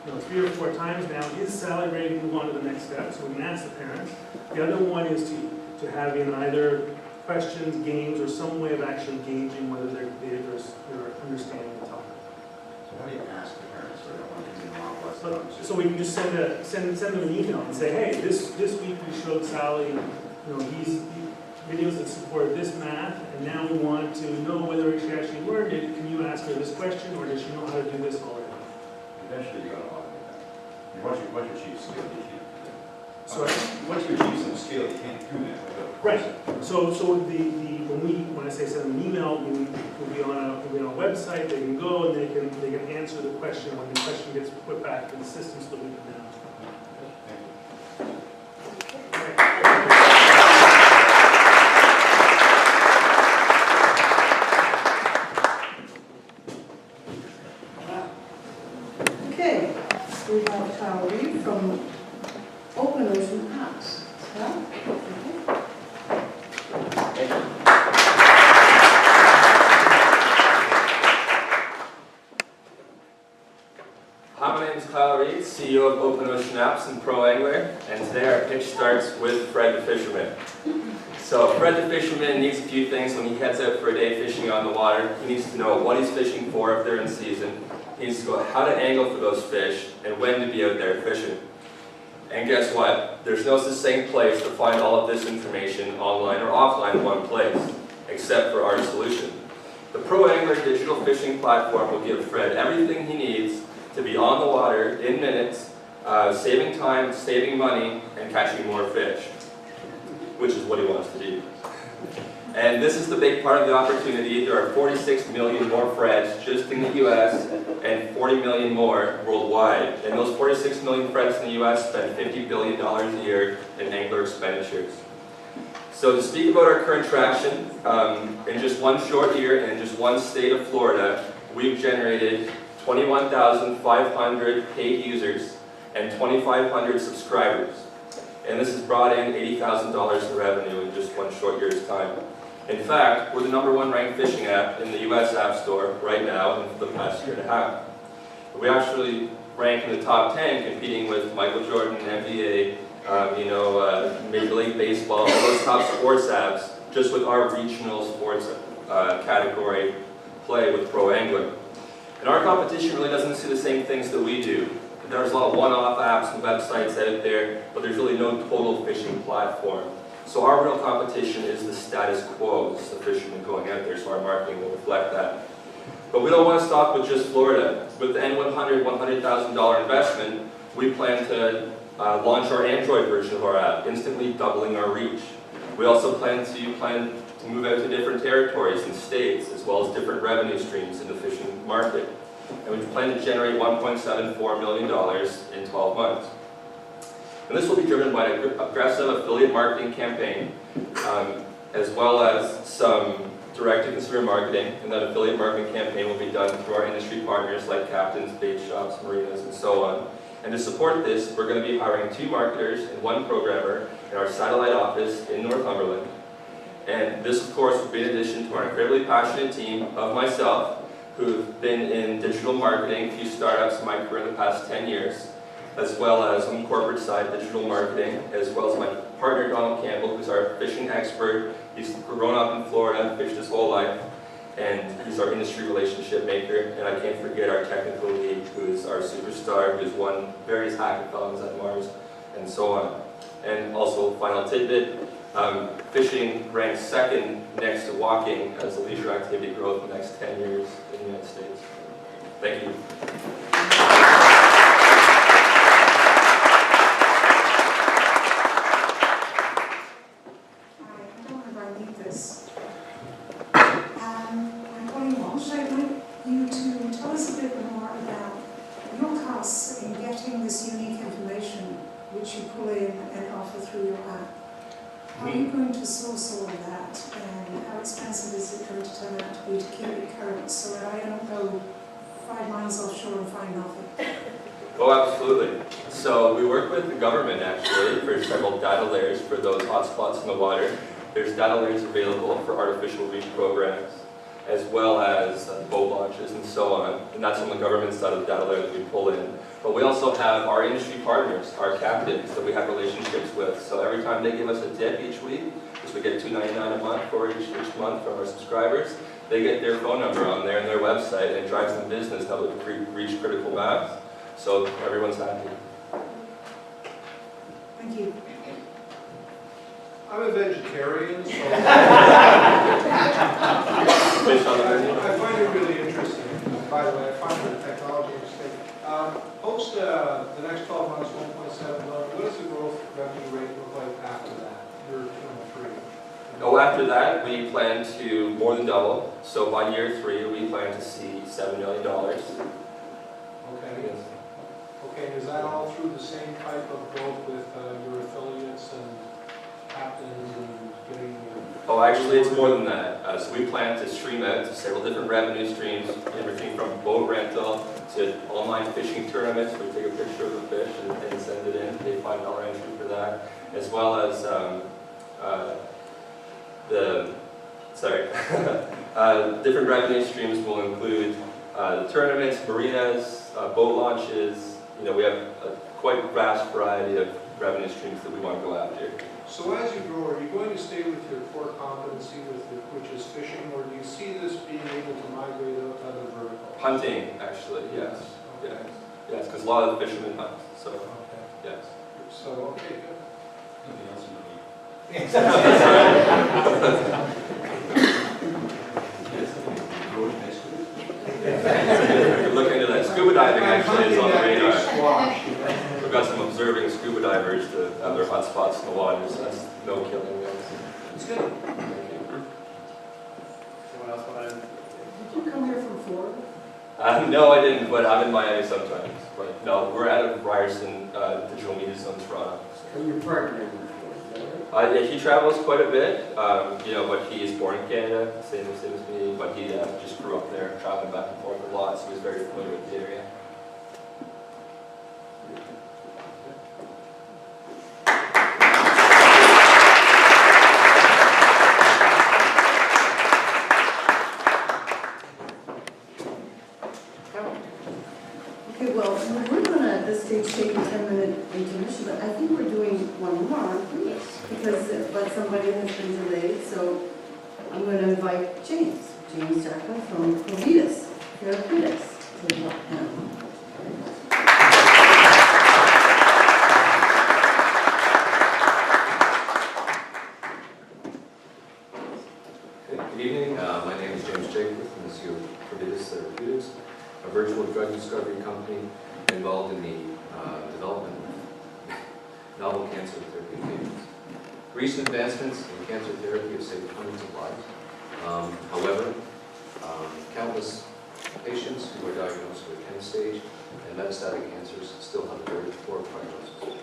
3 or 4 times now. Is Sally ready to move on to the next step? So we can ask the parents. The other one is to have in either questions, games, or some way of actually gauging whether they're understanding the topic. So how do you ask the parents? So I don't want to be monopolized. So we can just send them an email and say, hey, this week we showed Sally, these videos that support this math, and now we want to know whether she actually learned it. Can you ask her this question, or does she know how to do this already? Eventually you got to automate that. And once you achieve scale, you can't do that. So Once you achieve some scale, you can't do that without. right. So when I say send them an email, we'll be on a website. They can go and they can answer the question when the question gets put back to the system, so that we can now. Okay, we have Kyle Reed from Open Ocean Apps. Yeah? Hi, my name is Kyle Reed, CEO of Open Ocean Apps and Pro Angler, and today our pitch starts with Fred the Fisherman. So Fred the Fisherman needs a few things when he heads out for a day fishing on the water. He needs to know what he's fishing for if they're in season. He needs to know how to angle for those fish and when to be out there fishing. And guess what? There's no succinct place to find all of this information online or offline in one place, except for our solution. The Pro Angler digital fishing platform will give Fred everything he needs to be on the water in minutes, saving time, saving money, and catching more fish, which is what he wants to do. And this is the big part of the opportunity. There are 46 million more Freds just in the US and 40 million more worldwide. And those 46 million Freds in the US spend $50 billion a year in angler expenditures. So to speak about our current traction, in just one short year and in just one state of Florida, we've generated 21,500 paid users and 2,500 subscribers. And this has brought in $80,000 in revenue in just one short year's time. In fact, we're the #1 ranked fishing app in the US App Store right now and for the past year and a half. We actually rank in the top 10 competing with Michael Jordan, NBA, Major League Baseball, all those top sports apps, just with our regional sports category play with Pro Angler. And our competition really doesn't see the same things that we do. There's a lot of one-off apps and websites out there, but there's really no total fishing platform. So our real competition is the status quo. It's the fishermen going out there, so our marketing will reflect that. But we don't want to stop with just Florida. With the N100 $100,000 investment, we plan to launch our Android version of our app, instantly doubling our reach. We also plan to move out to different territories and states, as well as different revenue streams in the fishing market. And we plan to generate $1.74 million in 12 months. And this will be driven by an aggressive affiliate marketing campaign, as well as some direct-to-consumer marketing. And that affiliate marketing campaign will be done through our industry partners like captains, bait shops, marinas, and so on. And to support this, we're going to be hiring 2 marketers and 1 programmer in our satellite office in Northumberland. And this, of course, will be in addition to our incredibly passionate team of myself, who've been in digital marketing, a few startups in my career in the past 10 years, as well as on the corporate side, digital marketing, as well as my partner, Donald Campbell, who's our fishing expert. He's grown up in Florida, fished his whole life, and he's our industry relationship maker. And I can't forget our technical lead, who is our superstar, who's won various hackathons at Mars, and so on. And also, final tidbit, fishing ranks 2nd next to walking as a leisure activity growth in the next 10 years in the United States. Thank you. I don't know if I need this. I'm calling Walsh. I'd like you to tell us a bit more about your costs in getting this unique information which you pull in and offer through your app. How are you going to source all of that, and how expensive is it going to turn out to be to keep it current so that I don't go 5 miles offshore and find nothing? Oh, absolutely. So we work with the government actually for several data layers for those hotspots in the water. There's data layers available for artificial reef programs, as well as boat launches and so on. And that's on the government side of the data layer that we pull in. But we also have our industry partners, our captains that we have relationships with. So every time they give us a tip each week, because we get $2.99 a month for each month from our subscribers, they get their phone number on there and their website, and it drives them business now that we've reached critical mass. So everyone's happy. Thank you. I'm a vegetarian, so Fish on the menu. I find it really interesting. By the way, I find the technology interesting. Post the next 12 months, 1.7 million. What does the growth revenue rate look like after that? Year 2 and 3. Oh, after that, we plan to more than double. So by year 3, we plan to see $7 million. Okay. Okay, is that all through the same type of growth with your affiliates and captains and getting your... Oh, actually, it's more than that. So we plan to stream out to several different revenue streams, everything from boat rental to online fishing tournaments. We take a picture of the fish and send it in, pay $5 entry for that, as well as different revenue streams will include the tournaments, marinas, boat launches. You know, we have a quite vast variety of revenue streams that we want to go after. So as you grow, are you going to stay with your core competency, which is fishing, or do you see this being able to migrate out to other verticals? Hunting, actually, yes. Okay. Yes, yes, because a lot of the fishermen hunt, so, Okay. yes. So, okay, good. Nothing else in Look into that. Scuba diving actually is on the radar. Squash. We've got some observing scuba divers to have their hot spots in the water, so that's no killing guys. It's good. Anyone else want to? Did you come here from Florida? No, I didn't, but I'm in Miami sometimes. But no, we're out of Ryerson Digital Media Zone, Toronto. Or your partner in Florida, is that right? Yeah, he travels quite a bit, you know, but he is born in Canada, same as me, but he just grew up there, traveling back and forth a lot, so he's very familiar with the area. Okay, well, we're gonna at this stage take a 10-minute intermission, but I think we're doing one more, aren't we? Because, but somebody has been delayed, so I'm gonna invite James Jackman from Providus Therapeutics to the panel. Good evening. My name is James Jacob. I'm the CEO of Kidobi Personalized, a virtual drug discovery company involved in the development of novel cancer therapeutic agents. Recent advancements in cancer therapy have saved hundreds of lives. However, countless patients who are diagnosed with end-stage and metastatic cancers still have a very poor prognosis.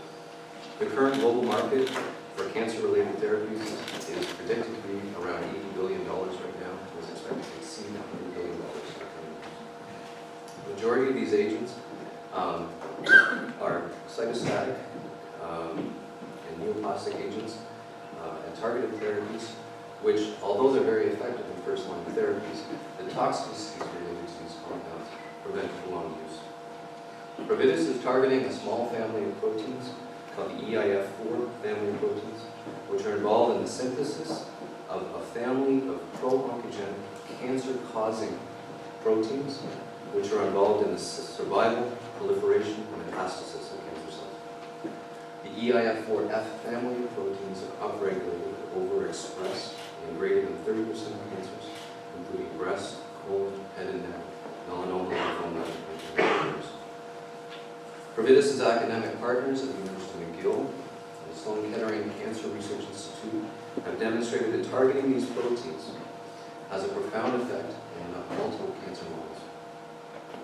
The current global market for cancer-related therapies is predicted to be around $80 billion right now, and is expected to exceed $100 billion in the coming years. The majority of these agents are cytostatic and neoplastic agents and targeted therapies, which, although they're very effective in first-line therapies, the toxicities related to these compounds prevent prolonged use. Providus is targeting a small family of proteins called the EIF4 family of proteins, which are involved in the synthesis of a family of pro-oncogenic cancer-causing proteins, which are involved in the survival, proliferation, and metastasis of cancer cells. The EIF4F family of proteins are upregulated or overexpressed in greater than 30% of cancers, including breast, colon, head and neck, melanoma lymphoma, and tumors. Providus' academic partners at the University of McGill and the Sloan Kettering Cancer Research Institute have demonstrated that targeting these proteins has a profound effect in multiple cancer models.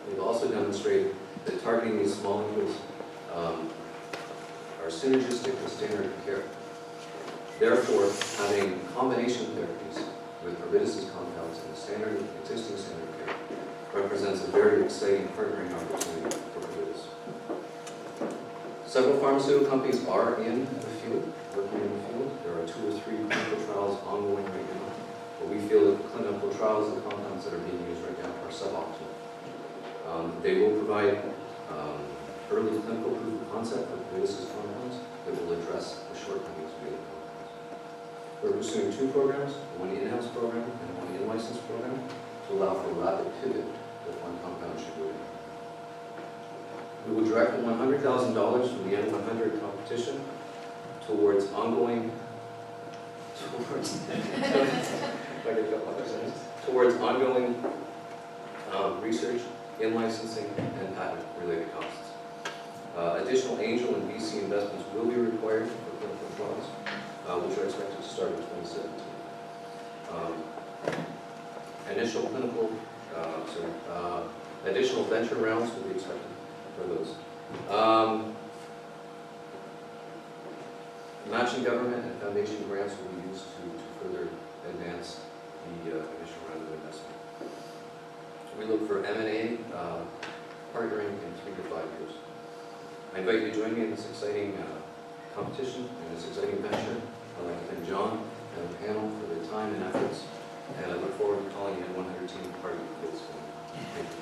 They've also demonstrated that targeting these molecules are synergistic with standard of care. Therefore, having combination therapies with Providus' compounds and the existing standard of care represents a very exciting partnering opportunity for Providus. Several pharmaceutical companies are in the field, working in the field. There are 2 or 3 clinical trials ongoing right now, but we feel that the clinical trials of the compounds that are being used right now are suboptimal. They will provide early clinical proof of concept for Providus' compounds that will address the shortcomings of the other compounds. We're pursuing 2 programs, one in-house program and one in-license program, to allow for a rapid pivot if one compound should go in. We will direct the $100,000 from the N100 competition towards ongoing research, in-licensing, and patent-related costs. Additional angel and VC investments will be required for clinical trials, which are expected to start in 2017. Additional venture rounds will be expected for those. Matching government and foundation grants will be used to further advance the initial round of investment. We look for M&A partnering in 3 to 5 years. I invite you to join me in this exciting competition and this exciting venture. I'd like to thank John and the panel for their time and efforts, and I look forward to calling you N100 team part of this one. Thank you.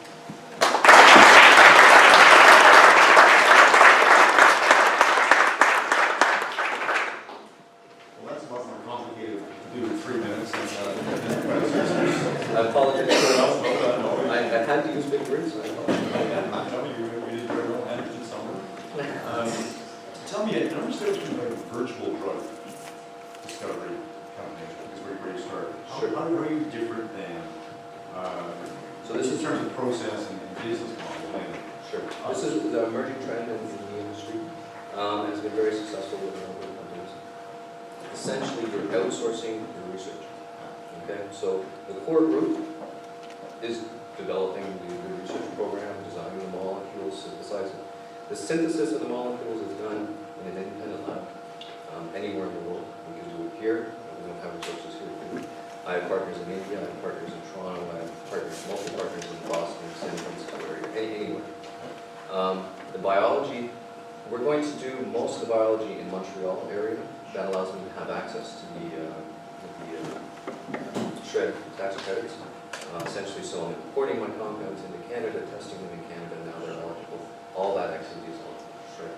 Well, that's a lot more complicated to do in 3 minutes. I apologize. I had to use big words. So I apologize. You did very well, Anderson Summer. Tell me, I understand what you mean by virtual drug discovery company, is where you started. Sure. How are you different than, So this in is terms of process and business model? Sure. This is the emerging trend in the industry, and it's been very successful with a number of companies. Essentially, you're outsourcing your research. Okay, so the core group is developing the research program, designing the molecules, synthesizing. The synthesis of the molecules is done in an independent lab anywhere in the world. We can do it here. We don't have resources here to do it. I have partners in India, I have partners in Toronto, I have multiple partners in Boston, San Francisco area, anywhere. The biology, we're going to do most of the biology in Montreal area. That allows me to have access to the shred tax credits. Essentially, so I'm importing my compounds into Canada, testing them in Canada, now they're eligible. All that activity is on shred.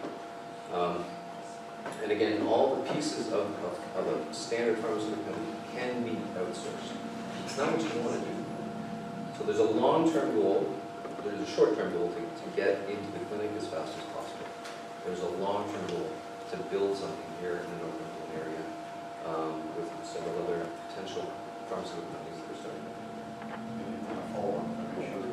And again, all the pieces of a standard pharmaceutical company can be outsourced. It's not what you want to do. So there's a long-term goal, there's a short-term goal to get into the clinic as fast as possible. There's a long-term goal to build something here in the Northumberland area with several other potential pharmaceutical companies that are starting. Follow on, sure.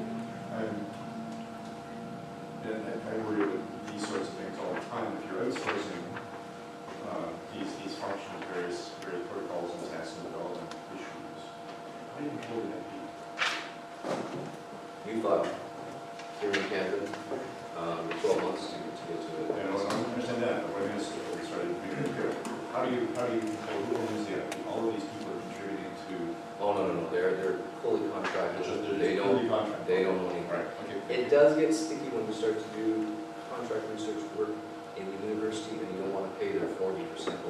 I worry about these sorts of things all the time. If you're outsourcing these functions, various protocols and tests and development issues, how do you control that? We filed here in Canada 12 months to get to it. I understand that, but what I mean is, how do you control who owns the IP? All of these people are contributing to. Oh, no, they're fully contracted. They don't own anything. Right, okay. It does get sticky when you start to do contract research work in the university and you don't want to pay their 40%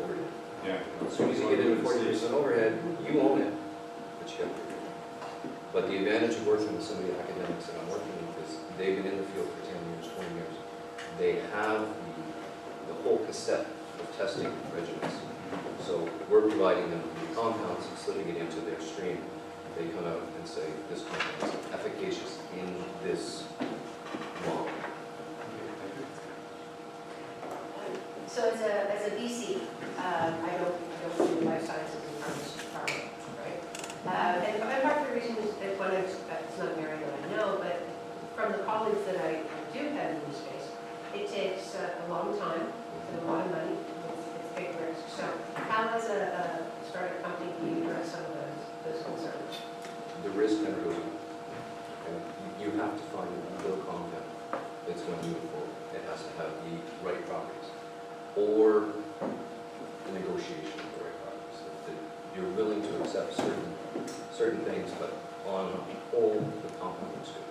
overhead. Yeah. As soon as you get into 40% overhead, you own it, but you have to pay. But the advantage of working with some of the academics that I'm working with is they've been in the field for 10 years, 20 years. They have the whole cassette of testing regimens. So we're providing them the compounds and slipping it into their stream. They come out and say, this compound is efficacious in this model. So as a VC, I don't do life sciences and pharma, right? And part of the reason is that one, it's not an area that I know, but from the colleagues that I do have in this space, it takes a long time and a lot of money. It's big risk. So how does a startup company address some of those concerns? The risk never goes away. Okay? You have to find a real compound that's going to move forward. It has to have the right properties, or the negotiation of the right properties. That you're willing to accept certain things, but on a whole, the compound looks good.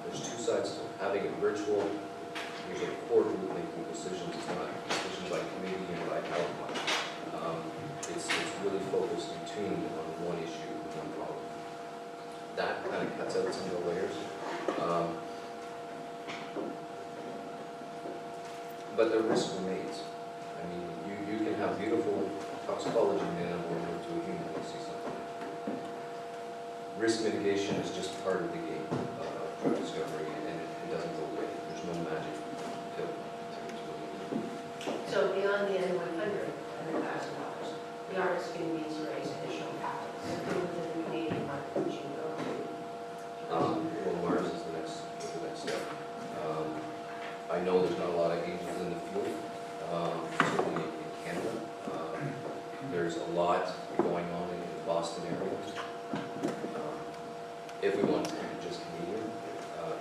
There's two sides to it. Having it virtual, there's a core group making decisions. It's not decisions by committee and by PowerPoint. It's really focused and tuned on one issue and one problem. That kind of cuts out some of the layers. But the risk remains. I mean, you can have beautiful toxicology in an animal and to a human and see something. Risk mitigation is just part of the game of drug discovery, and it doesn't go away. There's no magic pill to So beyond the N100, $100,000, the artist can be to raise additional capital. So within the Canadian market, which you go to. well, Mars is the next step. I know there's not a lot of angels in the field, certainly in Canada. There's a lot going on in the Boston area. If we want to keep it just Canadian,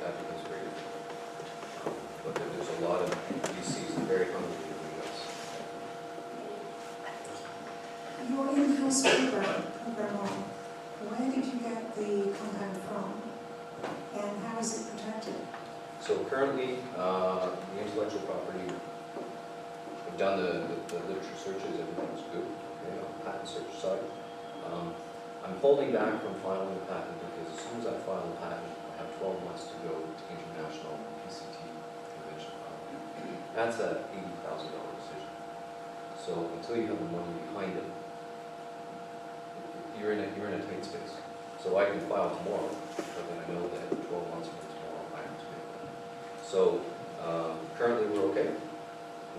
that becomes very difficult. But there's a lot of VCs very hungry in the US. Your in-house program, where did you get the compound from? And how is it protected? So currently, the intellectual property, we've done the literature searches, everything's good, okay, on the patent search side. I'm holding back from filing the patent because as soon as I file the patent, I have 12 months to go to international PCT convention filing. That's a $80,000 decision. So until you have the money behind it, you're in a tight space. So I can file tomorrow, but then I know that 12 months from tomorrow I have to make it. So currently we're okay.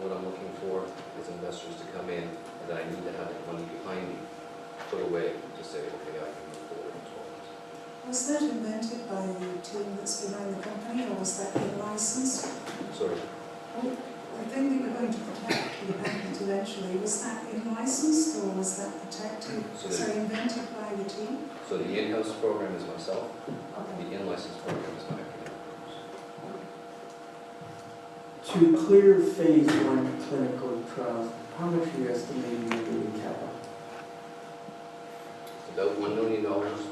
What I'm looking for is investors to come in that I need to have the money behind me, put away to say, okay, I can move forward in 12 months. Was that invented by the team that's behind the company, or was that in-licensed? Sorry. The thing that you're going to protect with the patent eventually, was that in-licensed or was that protected, invented by the team? So the in-house program is myself, Okay. the in-license program is my academic programs. To clear phase 1 clinical trials, how much are you estimating you're doing capital? It's about $1 million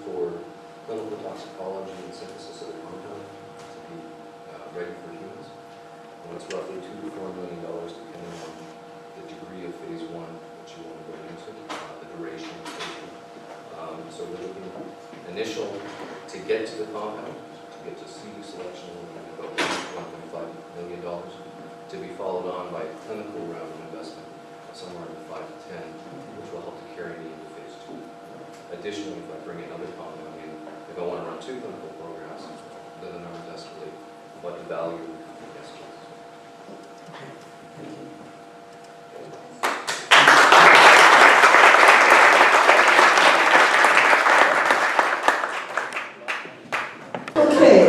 for clinical toxicology and synthesis of the compound to be ready for humans. And it's roughly $2 to $4 million depending on the degree of phase 1 that you want to go into, the duration of phase 1. So we're looking initial to get to the compound, to get to CD selection, we're looking at about $1.5 million, to be followed on by a clinical round of investment of somewhere in the 5 to 10, which will help to carry me into phase 2. Additionally, if I bring another compound in, if I want to run 2 clinical programs, then the numbers escalate, but the value of the company escalates. Thank you. Okay,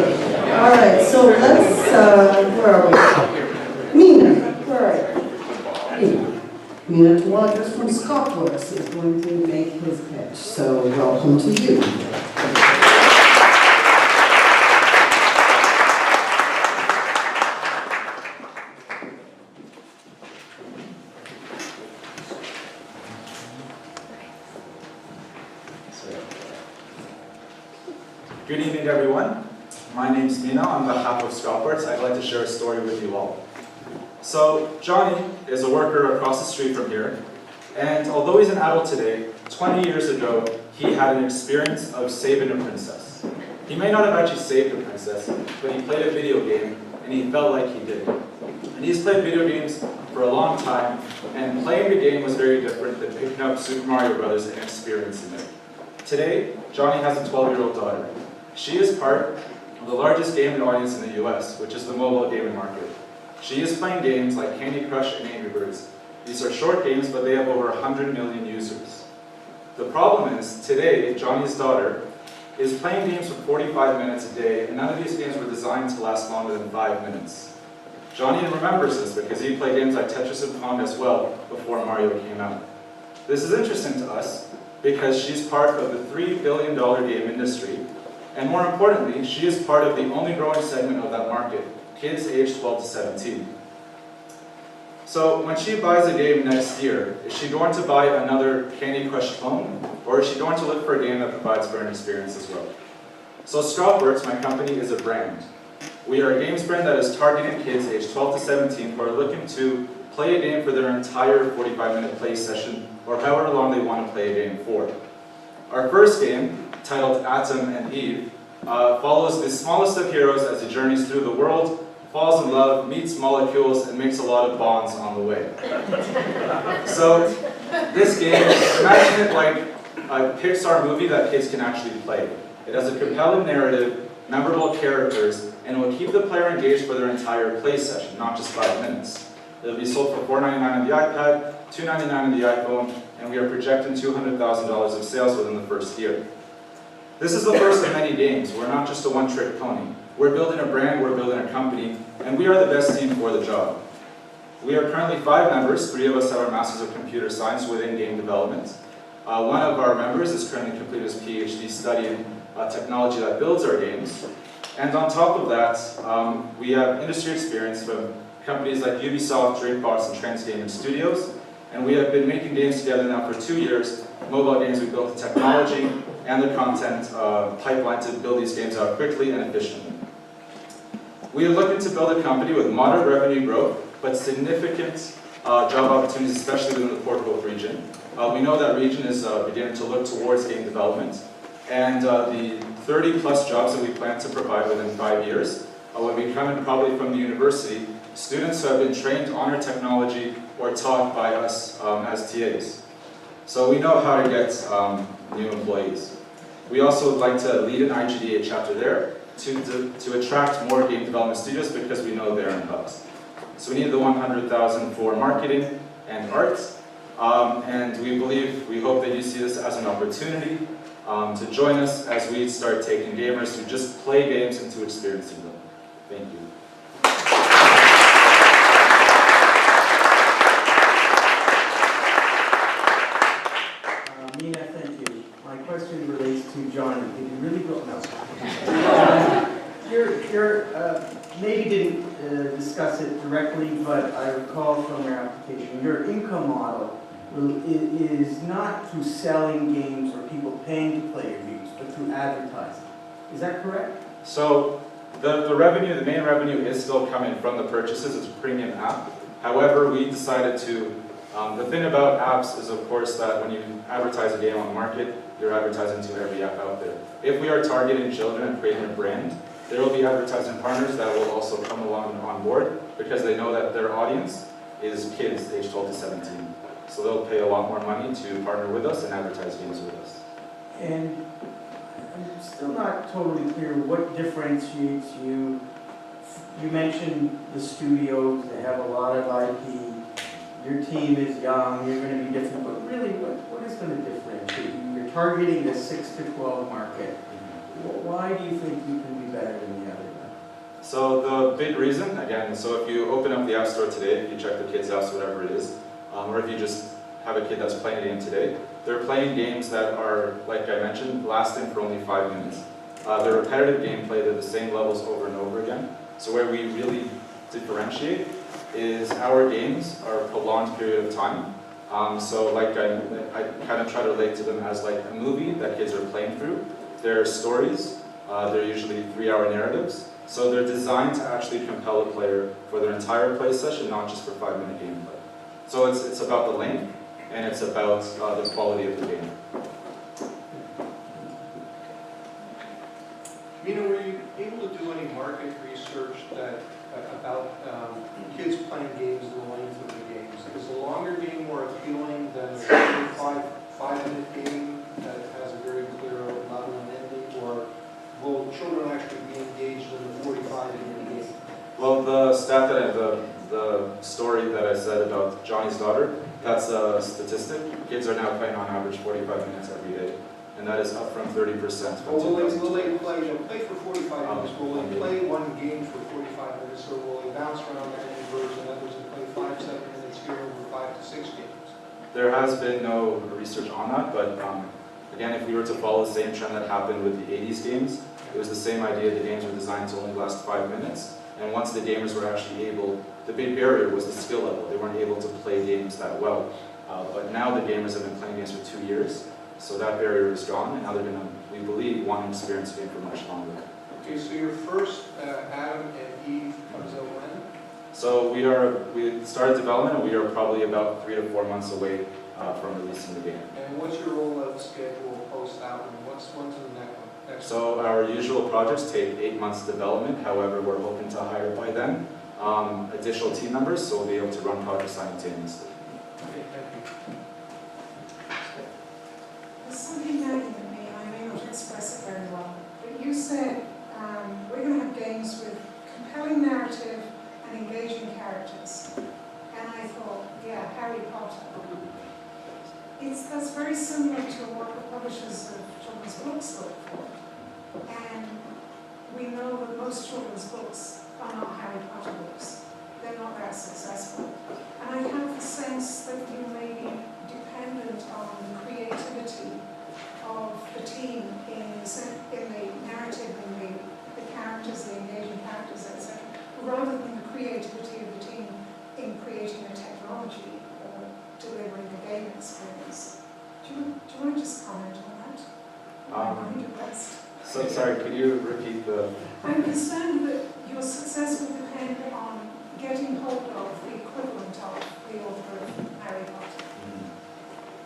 all right, so let's, where are we? Mina, where are you? Mina Tawadros from Scottworks is going to make his pitch, so welcome to you. Good evening, everyone. My name is Mina. On behalf of Scottworks, I'd like to share a story with you all. So, Johnny is a worker across the street from here, and although he's an adult today, 20 years ago, he had an experience of saving a princess. He may not have actually saved the princess, but he played a video game, and he felt like he did. And he's played video games for a long time, and playing the game was very different than picking up Super Mario Brothers and experiencing it. Today, Johnny has a 12-year-old daughter. She is part of the largest gaming audience in the US, which is the mobile gaming market. She is playing games like Candy Crush and Angry Birds. These are short games, but they have over 100 million users. The problem is, today, Johnny's daughter is playing games for 45 minutes a day, and none of these games were designed to last longer than 5 minutes. Johnny remembers this because he played games like Tetris and Pong as well before Mario came out. This is interesting to us because she's part of the $3 billion game industry, and more importantly, she is part of the only growing segment of that market, kids aged 12 to 17. So when she buys a game next year, is she going to buy another Candy Crush clone, or is she going to look for a game that provides for an experience as well? So Strawberts, my company, is a brand. We are a games brand that is targeting kids aged 12 to 17 who are looking to play a game for their entire 45-minute play session, or however long they want to play a game for. Our first game, titled Atom and Eve, follows the smallest of heroes as he journeys through the world, falls in love, meets molecules, and makes a lot of bonds on the way. So, this game, imagine it like a Pixar movie that kids can actually play. It has a compelling narrative, memorable characters, and it will keep the player engaged for their entire play session, not just 5 minutes. It will be sold for $4.99 on the iPad, $2.99 on the iPhone, and we are projecting $200,000 of sales within the first year. This is the first of many games. We're not just a one-trick pony. We're building a brand, we're building a company, and we are the best team for the job. We are currently 5 members. 3 of us have our Masters of Computer Science within game development. One of our members is currently completing his PhD studying technology that builds our games. And on top of that, we have industry experience from companies like Ubisoft, Dreambox, and Transgaming Studios. And we have been making games together now for 2 years. Mobile games, we built the technology and the content pipeline to build these games out quickly and efficiently. We are looking to build a company with moderate revenue growth, but significant job opportunities, especially within the Port Hope region. We know that region is beginning to look towards game development, and the 30-plus jobs that we plan to provide within 5 years will be coming probably from the university, students who have been trained on our technology or taught by us as TAs. So we know how to get new employees. We also would like to lead an IGDA chapter there to attract more game development studios because we know they're in hubs. So we need the $100,000 for marketing and arts, and we hope that you see this as an opportunity to join us as we start taking gamers who just play games into experiencing them. Thank you. Mina, thank you. My question relates to Johnny. Did you really go? No. Maybe didn't discuss it directly, but I recall from your application, your income model is not through selling games or people paying to play your games, but through advertising. Is that correct? So the revenue, the main revenue is still coming from the purchases. It's a premium app. However, we decided to, the thing about apps is of course that when you advertise a game on the market, you're advertising to every app out there. If we are targeting children and creating a brand, there will be advertising partners that will also come along on board because they know that their audience is kids aged 12 to 17. So they'll pay a lot more money to partner with us and advertise games with us. And I'm still not totally clear what differentiates you. You mentioned the studios, they have a lot of IP. Your team is young, you're going to be different, but really what is going to differentiate you? You're targeting the 6 to 12 market. Why do you think you can be better than the other guy? So the big reason, again, so if you open up the App Store today, if you check the kids' apps, whatever it is, or if you just have a kid that's playing a game today, they're playing games that are, like I mentioned, lasting for only 5 minutes. They're repetitive gameplay, they're the same levels over and over again. So where we really differentiate is our games are a prolonged period of time. So like I kind of try to relate to them as like a movie that kids are playing through. They're stories, they're usually 3-hour narratives. So they're designed to actually compel a player for their entire play session, not just for 5-minute gameplay. So it's about the length, and it's about the quality of the game. Mina, were you able to do any market research about kids playing games and the length of the games? Is the longer game more appealing than a 5-minute game that has a very clear level and ending, or will children actually be engaged in the 45-minute game? Well, the stat that the story that I said about Johnny's daughter, that's a statistic. Kids are now playing on average 45 minutes every day. and that is up from 30% from Well, will they 2020. play, they'll play for 45 minutes, will they play one game for 45 minutes, or will they bounce around and converge and others and play 5-7 minutes here over 5 to 6 games? There has been no research on that, but again, if we were to follow the same trend that happened with the 80s games, it was the same idea. The games were designed to only last 5 minutes, and once the gamers were actually able, the big barrier was the skill level. They weren't able to play games that well. But now the gamers have been playing games for 2 years, so that barrier is gone, and now they're going to, we believe, want to experience the game for much longer. Okay, so your first Adam and Eve comes out when? So we started development, and we are probably about 3 to 4 months away from releasing the game. And what's your rollout schedule post that one? When's the next one? So our usual projects take 8 months development. However, we're hoping to hire by then additional team members, so we'll be able to run projects simultaneously. Okay, thank you. There's something nagging at me, I may not express it very well, but you said we're going to have games with compelling narrative and engaging characters. And I thought, yeah, Harry Potter. That's very similar to what the publishers of children's books look for. And we know that most children's books are not Harry Potter books. They're not that successful. And I have the sense that you may be dependent on the creativity of the team in the narrative and the characters, the engaging characters, etc., rather than the creativity of the team in creating a technology or delivering a game experience. Do you want to just comment on that? I'm depressed. So sorry, could you repeat the... I'm concerned that your success will depend on getting hold of the equivalent of the author of Harry Potter.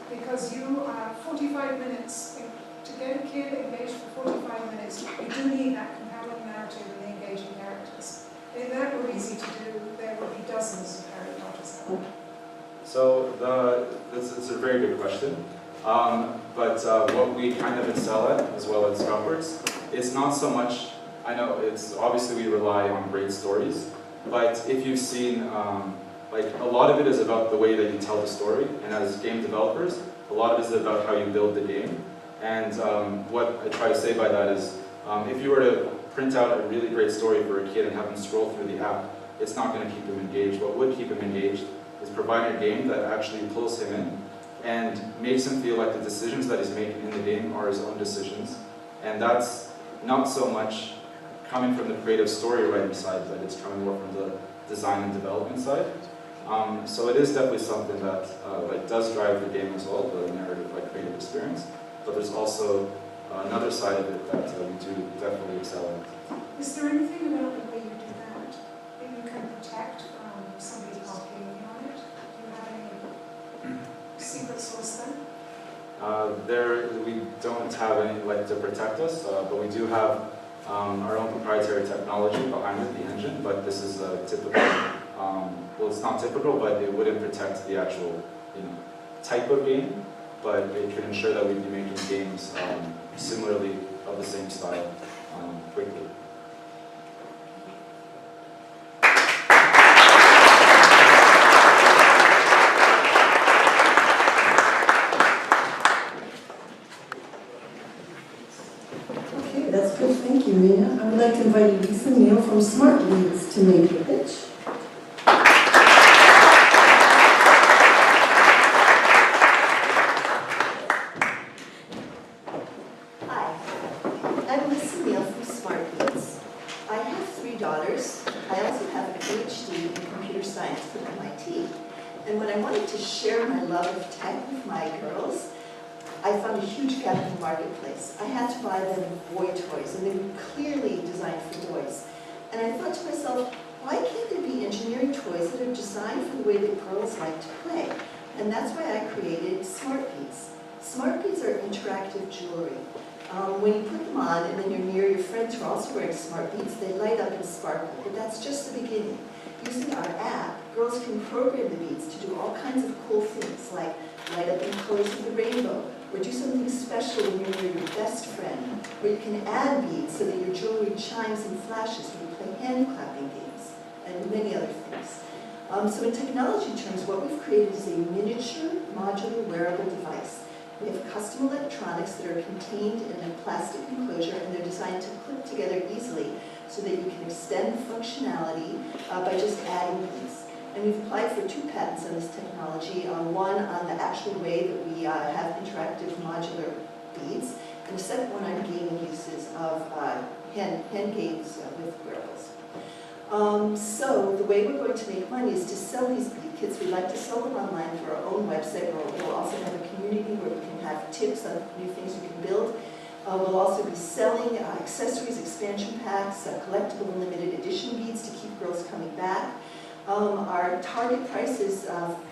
Because you are 45 minutes, to get a kid engaged for 45 minutes, you do need that compelling narrative and the engaging characters. If that were easy to do, there would be dozens of Harry Potters out there. So it's a very good question. But what we kind of excel at, as well as Scalpers, it's not so much, I know it's obviously we rely on great stories, but if you've seen, like a lot of it is about the way that you tell the story, and as game developers, a lot of it is about how you build the game. And what I try to say by that is, if you were to print out a really great story for a kid and have them scroll through the app, it's not going to keep them engaged. What would keep them engaged is providing a game that actually pulls him in and makes him feel like the decisions that he's making in the game are his own decisions. And that's not so much coming from the creative story writing side, but it's coming more from the design and development side. So it is definitely something that like does drive the game as well, the narrative, like creative experience. But there's also another side of it that we do definitely excel at. Is there anything about the way you do that you can protect from somebody copying you on it? Do you have any secret sauce there? We don't have any like to protect us, but we do have our own proprietary technology behind it, the engine. But this is a typical. Well, it's not typical, but it wouldn't protect the actual, type of game. But it could ensure that we'd be making games similarly of the same style quickly. Okay, that's good. Thank you, Mina. I would like to invite Lisa Neal from Smart Leads to make a pitch. Hi, I'm Lisa Neal from Smart Leads. I have 3 daughters. I also have a PhD in computer science from MIT. And when I wanted to share my love of tech with my girls, I found a huge gap in the marketplace. I had to buy them boy toys, and they were clearly designed for boys. And I thought to myself, why can't there be engineering toys that are designed for the way that girls like to play? And that's why I created Smart Beads. Smart Beads are interactive jewelry. When you put them on and then you're near your friends who are also wearing Smart Beads, they light up and sparkle, but that's just the beginning. Using our app, girls can program the beads to do all kinds of cool things, like light up in colors of the rainbow, or do something special when you're near your best friend, or you can add beads so that your jewelry chimes and flashes when you play hand clapping games, and many other things. So in technology terms, what we've created is a miniature modular wearable device. We have custom electronics that are contained in a plastic enclosure, and they're designed to clip together easily so that you can extend functionality by just adding these. And we've applied for 2 patents on this technology, one on the actual way that we have interactive modular beads, and the second one on gaming uses of hand games with wearables. So the way we're going to make money is to sell these bead kits. We like to sell them online through our own website, where we'll also have a community where we can have tips on new things you can build. We'll also be selling accessories, expansion packs, collectible and limited edition beads to keep girls coming back. Our target price is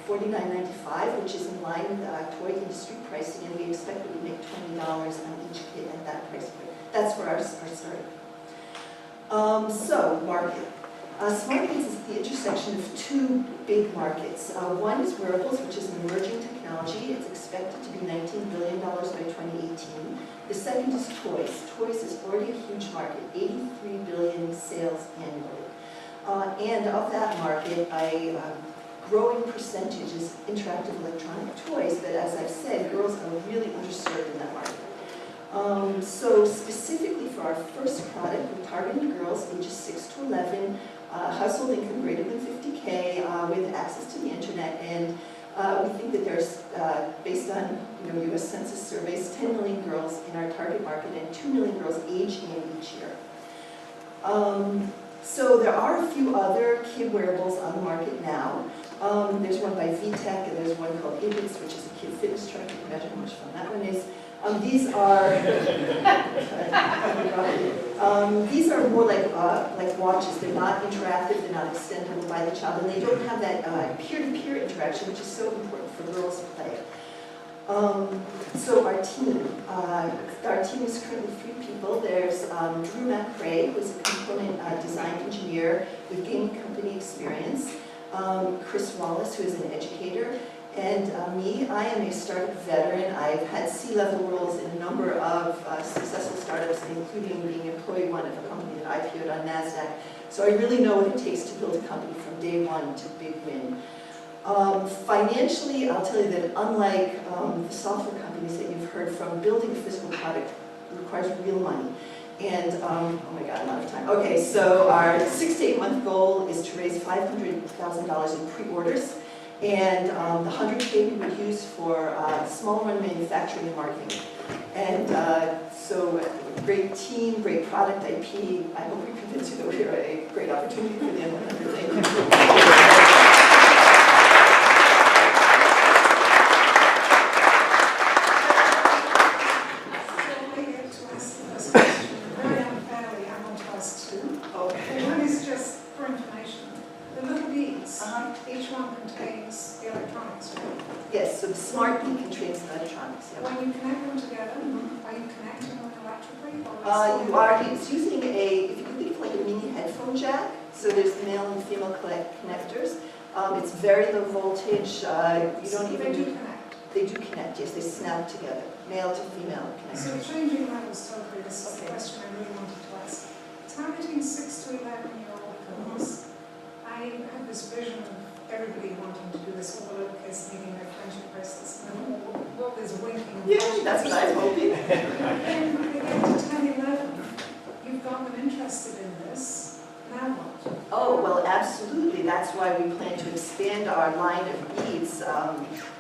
$49.95, which is in line with toy industry pricing, and we expect that we make $20 on each kit at that price point. That's for our startup. So, market. Smart beads is the intersection of 2 big markets. One is wearables, which is an emerging technology. It's expected to be $19 billion by 2018. The second is toys. Toys is already a huge market, 83 billion sales annually. And of that market, a growing percentage is interactive electronic toys, but as I've said, girls are really underserved in that market. So specifically for our first product, we're targeting girls ages 6 to 11, household income greater than 50K, with access to the internet, and we think that there's, based on US Census surveys, 10 million girls in our target market and 2 million girls age in each year. So there are a few other kid wearables on the market now. There's one by VTech, and there's one called Ibits, which is a kid fitness tracker. You can imagine how much fun that one is. These are more like watches. They're not interactive, they're not extendable by the child, and they don't have that peer-to-peer interaction, which is so important for girls' play. So our team is currently 3 people. There's Drew McRae, who's a component design engineer with gaming company experience. Chris Wallace, who is an educator. And me, I am a startup veteran. I've had C-level roles in a number of successful startups, including being employee one of a company that IPO'd on NASDAQ. So I really know what it takes to build a company from day one to big win. Financially, I'll tell you that unlike the software companies that you've heard from, building a physical product requires real money. And, oh my God, I'm out of time. Okay, so our 6 to 8 month goal is to raise $500,000 in pre-orders. And the 100K we would use for small run manufacturing and marketing. And so great team, great product IP. I hope we convince you that we are a great opportunity for the N100. Thank you. Each one contains the electronics, right? Yes, so the smart bead contains the electronics. Yeah. When you connect them together, are you connecting them electrically? You are, it's using if you can think of like a mini headphone jack, so there's the male and female connectors. It's very low voltage. You don't even. They do connect. They do connect, yes, they snap together, male to female connectors. So changing levels totally, this is the question I really wanted to ask. Targeting 6 to 11-year-old girls, I have this vision of everybody wanting to do this, all the little kids needing their friendship bracelets, and all there's winking. Yeah, that's what I'm hoping. And when they get to 10, 11, you've got them interested in this, now what? Oh, well, absolutely. That's why we plan to expand our line of beads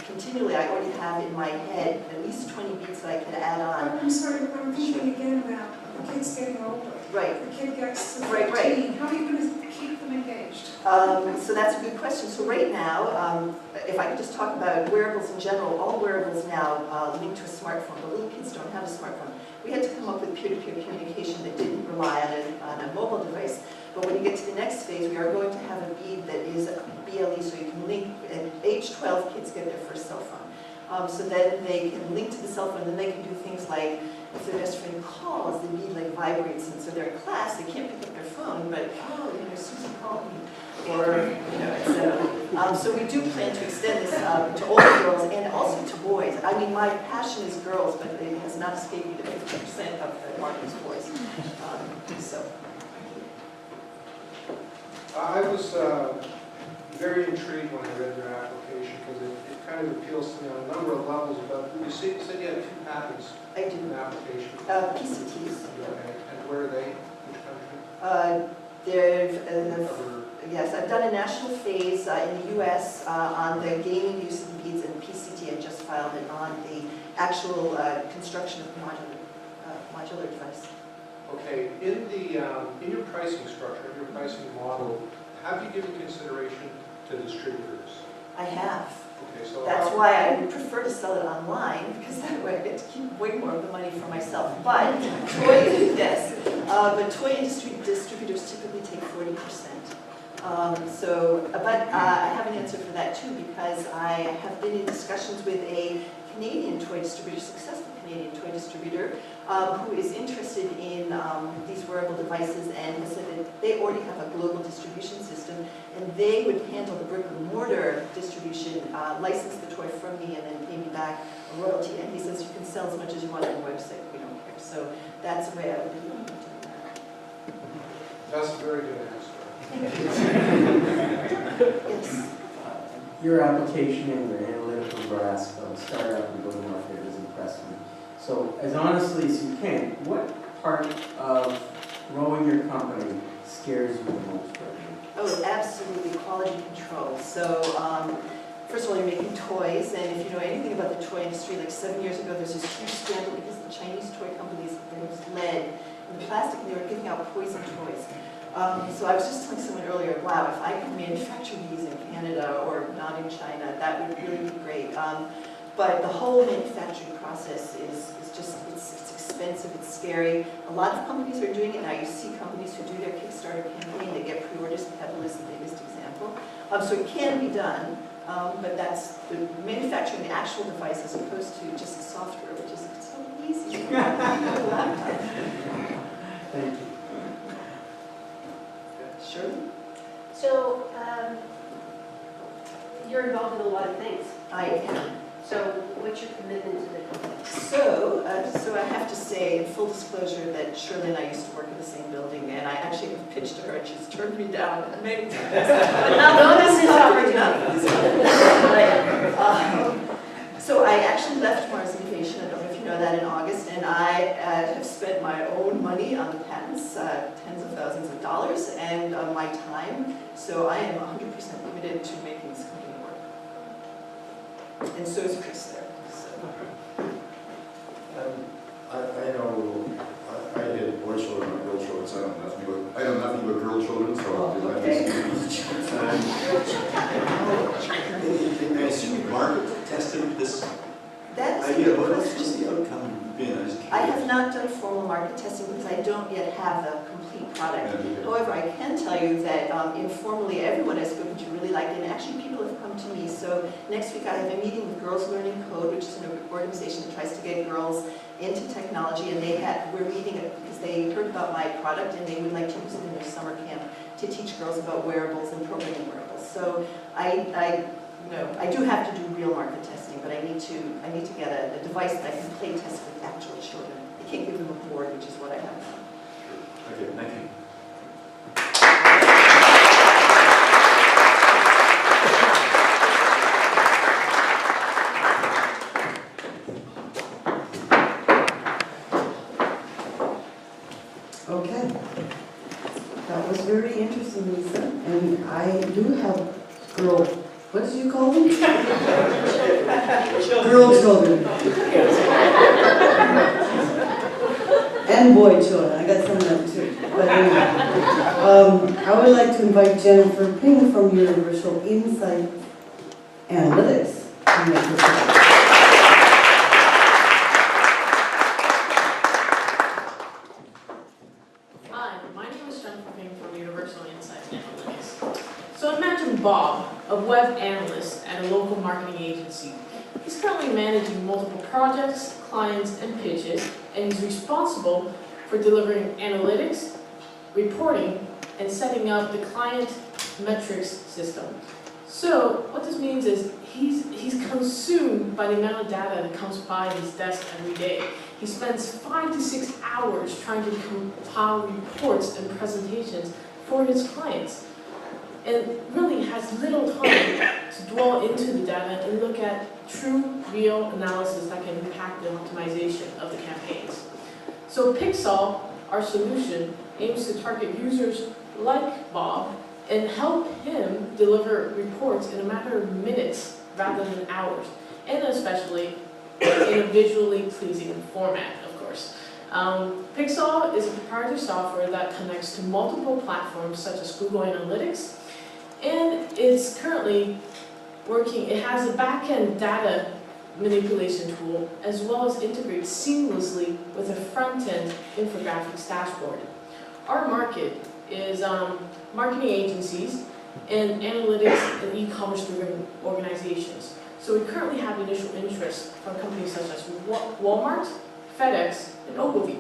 continually. I already have in my head at least 20 beads that I could add on. I'm sorry, I'm thinking again about the kids getting older. Right. The kid gets to 13. Right. How are you going to keep them engaged? So that's a good question. So right now, if I could just talk about wearables in general, all wearables now link to a smartphone. The little kids don't have a smartphone. We had to come up with peer-to-peer communication that didn't rely on a mobile device. But when you get to the next phase, we are going to have a bead that is BLE, so you can link, at age 12, kids get their first cell phone. So then they can link to the cell phone, and then they can do things like, if their best friend calls, the bead like vibrates, and so they're in class, they can't pick up their phone, but, oh, Susan called me, or, etc. So we do plan to extend this to older girls and also to boys. I mean, my passion is girls, but it has not escaped me that 50% of the market is boys. I was very intrigued when I read your application, because it kind of appeals to me on a number of levels, but you said you had 2 patents I in do. application. PCTs. Okay, and where are they? Which country? Yes, I've done a national phase in the US on the gaming use of beads, and PCT. I just filed it on the actual construction of modular device. Okay, in your pricing structure, your pricing model, have you given consideration to distributors? I have. Okay, so That's why I would prefer to sell it online, because that way I get to keep way more of the money for myself. But toy, yes, but toy industry distributors typically take 40%. But I have an answer for that too, because I have been in discussions with a Canadian toy distributor, successful Canadian toy distributor, who is interested in these wearable devices, and has said that they already have a global distribution system, and they would handle the brick and mortar distribution, license the toy from me, and then pay me back a royalty. And he says you can sell as much as you want on the website, we don't care. So that's the way I would be doing that. that's a very good answer. Yes. Your application and your analytical grasp of startup and go-to-market has impressed me. So as honestly as you can, what part of growing your company scares you the most right now? Oh, absolutely, quality control. So, first of all, you're making toys, and if you know anything about the toy industry, like 7 years ago, there's this huge scandal because the Chinese toy companies, there was lead in the plastic, and they were giving out poison toys. So I was just telling someone earlier, wow, if I could manufacture these in Canada or not in China, that would really be great. But the whole manufacturing process is just, it's expensive, it's scary. A lot of companies are doing it now. You see companies who do their Kickstarter campaign, they get pre-orders. Pebble is the biggest example. So it can be done, but that's the manufacturing the actual device as opposed to just the software, which is so easy. Thank you. Sure. So, you're involved in a lot of things. I am. So what's your commitment to the company? So I have to say, in full disclosure, that Shirley and I used to work in the same building, and I actually have pitched to her, and she's turned me down many times. But now this is So I actually left Mars Innovation, I don't know if you know that, in August, and I have spent my own money on the patents, tens of thousands of dollars, and my time. So I am 100% committed to making this company work. And so is Chris there. So. I know, I had boy children and girl children, so I know nothing about girl children, so I'll do that. I assume you market tested this That's a idea, good but what's question. the outcome been? I have not done formal market testing because I don't yet have the complete product. However, I can tell you that informally, everyone I've spoken to really liked it, and actually people have come to me. So next week I have a meeting with Girls Learning Code, which is an organization that tries to get girls into technology, and we're meeting it because they heard about my product and they would like to use it in their summer camp to teach girls about wearables and programming wearables. So I do have to do real market testing, but I need to get a device that I can play test with actual children. I can't give them a board, which is what I have now. Okay, thank you. Okay. That was very interesting, Lisa. And I do have girl, what did you call them? Girl children. And boy children. I got some of them too. But anyway, I would like to invite Jennifer Ping from Universal Insight Analytics to make a presentation. Hi, my name is Jennifer Ping from Universal Insight Analytics. So imagine Bob, a web analyst at a local marketing agency. He's currently managing multiple projects, clients, and pitches, and he's responsible for delivering analytics, reporting, and setting up the client metrics system. So what this means is he's consumed by the amount of data that comes by his desk every day. He spends 5 to 6 hours trying to compile reports and presentations for his clients. and really has little time to dwell into the data and look at true, real analysis that can impact the optimization of the campaigns. So Pixel, our solution, aims to target users like Bob and help him deliver reports in a matter of minutes rather than hours, and especially in a visually pleasing format, of course. Pixel is a proprietary software that connects to multiple platforms such as Google Analytics, and it's currently working, it has a back-end data manipulation tool as well as integrates seamlessly with a front-end infographics dashboard. Our market is marketing agencies and analytics and e-commerce driven organizations. So we currently have initial interest from companies such as Walmart, FedEx, and Ogilvy.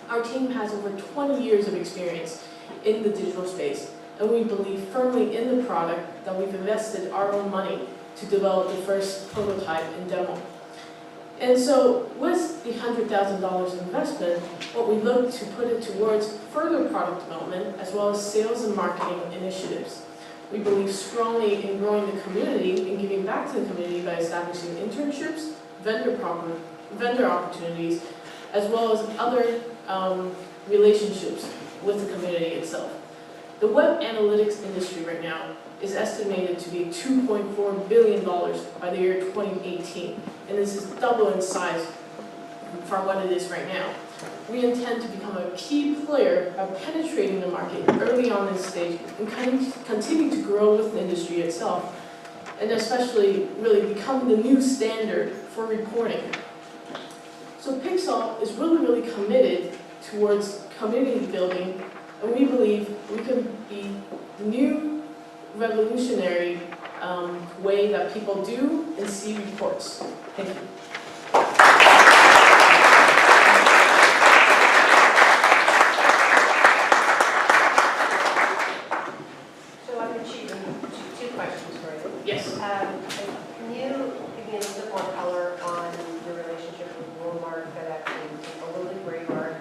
Our team has over 20 years of experience in the digital space, and we believe firmly in the product that we've invested our own money to develop the first prototype and demo. And so with the $100,000 investment, what we look to put it towards further product development as well as sales and marketing initiatives. We believe strongly in growing the community and giving back to the community by establishing internships, vendor opportunities, as well as other relationships with the community itself. The web analytics industry right now is estimated to be $2.4 billion by the year 2018, and this is double in size from what it is right now. We intend to become a key player by penetrating the market early on in this stage and continue to grow with the industry itself, and especially really become the new standard for reporting. So Pixel is really committed towards community building, and we believe we can be the new revolutionary way that people do and see reports. Thank you. So I'm achieving two questions for you. Yes. Can you give me a little bit more color on your relationship with Walmart, FedEx, and Ogilvy, where you are?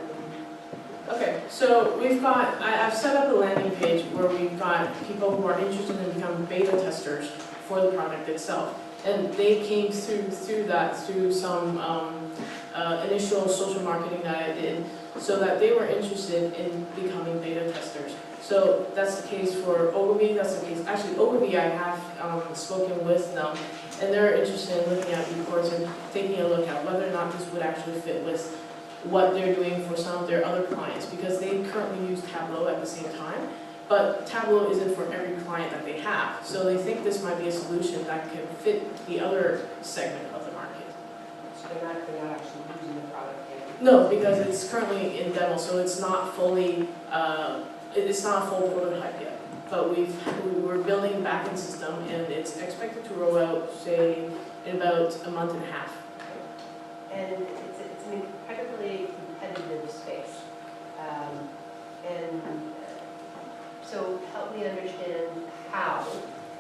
Okay, so we've got, I've set up a landing page where we've got people who are interested in becoming beta testers for the product itself. And they came through some initial social marketing that I did, so that they were interested in becoming beta testers. So that's the case for Ogilvy, that's the case, actually Ogilvy I have spoken with them, and they're interested in looking at reports and taking a look at whether or not this would actually fit with what they're doing for some of their other clients, because they currently use Tableau at the same time, but Tableau isn't for every client that they have. So they think this might be a solution that can fit the other segment of the market. So they're not actually using the product yet? No, because it's currently in demo, so it's not fully, it's not a full prototype yet. But we're building a backend system, and it's expected to roll out, say, in about a month and a half. And it's an incredibly competitive space. So help me understand how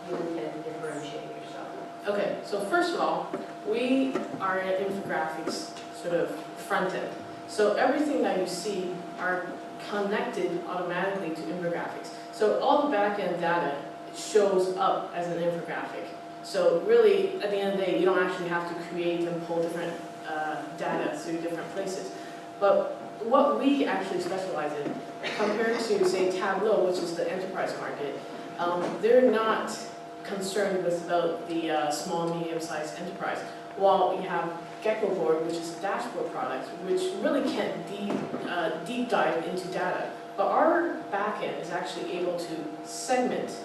you intend to differentiate yourself. Okay, so first of all, we are an infographics sort of front end. So everything that you see are connected automatically to infographics. So all the back-end data shows up as an infographic. So really, at the end of the day, you don't actually have to create and pull different data through different places. But what we actually specialize in, compared to, say, Tableau, which is the enterprise market, they're not concerned with about the small, medium-sized enterprise. While we have Gecko Board, which is a dashboard product, which really can't deep dive into data. But our backend is actually able to segment.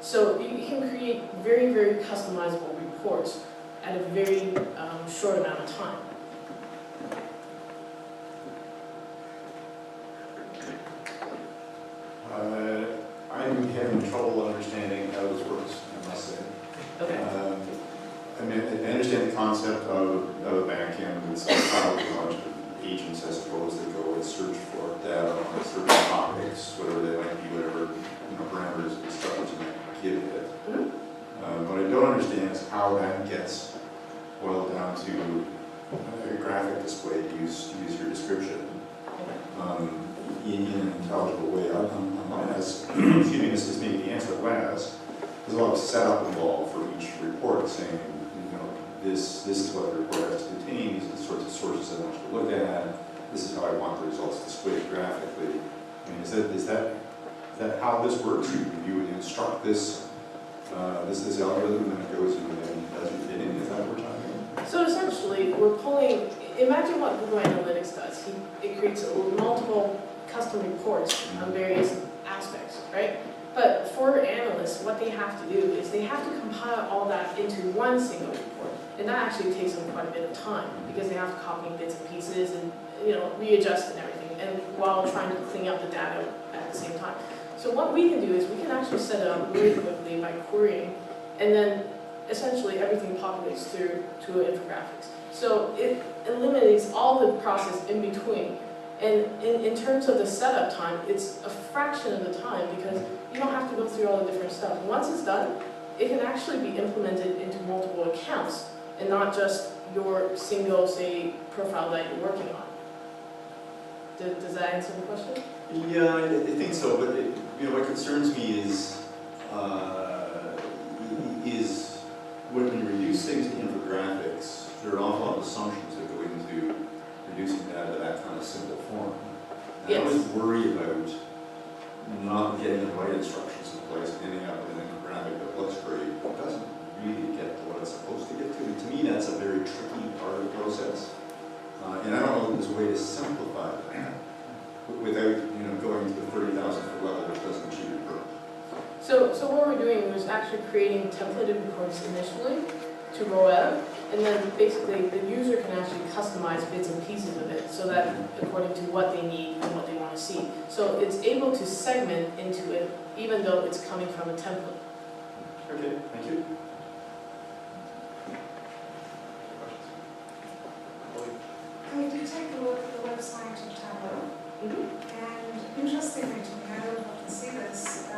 So you can create very, very customizable reports at a very short amount of time. I'm having trouble understanding how this works, I must say. Okay. I mean, I understand the concept of a backend. It's a bunch of agents, I suppose, that go and search for data on certain topics, whatever they might be, whatever parameters and stuff that you might give it. What I don't understand is how that gets boiled down to a graphic display, to use your description. in an intelligible way. I want to ask, excuse me, this is maybe the answer I want to ask. There's a lot of setup involved for each report, saying, you know, this is what the report has to contain, these are the sorts of sources I want you to look at, this is how I want the results displayed graphically. I mean, is that how this works? You would instruct this algorithm and it goes and does your bidding? Is that what we're talking about? So essentially, we're pulling, imagine what Google Analytics does. It creates multiple custom reports on various aspects, right? But for analysts, what they have to do is they have to compile all that into one single report. And that actually takes them quite a bit of time because they have to copy bits and pieces and, you know, readjust and everything, and while trying to clean up the data at the same time. So what we can do is we can actually set it up really quickly by querying, and then essentially everything populates through to infographics. So it eliminates all the process in between. And in terms of the setup time, it's a fraction of the time because you don't have to go through all the different stuff. Once it's done, it can actually be implemented into multiple accounts and not just your single, say, profile that you're working on. Does that answer the question? Yeah, I think so, but you know, what concerns me is when you reduce things to infographics, there are an awful lot of assumptions that go into reducing data to that kind of simple form. And Yes. I always worry about not getting the right instructions in place, ending up with an infographic that looks great, but doesn't really get to what it's supposed to get to. And to me, that's a very tricky part of the process. And I don't know if there's a way to simplify that without, you know, going to the 30,000 foot level, which doesn't achieve your purpose. So what we're doing is actually creating templated reports initially to roll out, and then basically the user can actually customize bits and pieces of it so that according to what they need and what they want to see. So it's able to segment into it even though it's coming from a template. Okay, thank you. I did take a look at the website of Tableau, and interestingly to me, I don't know if you can see this,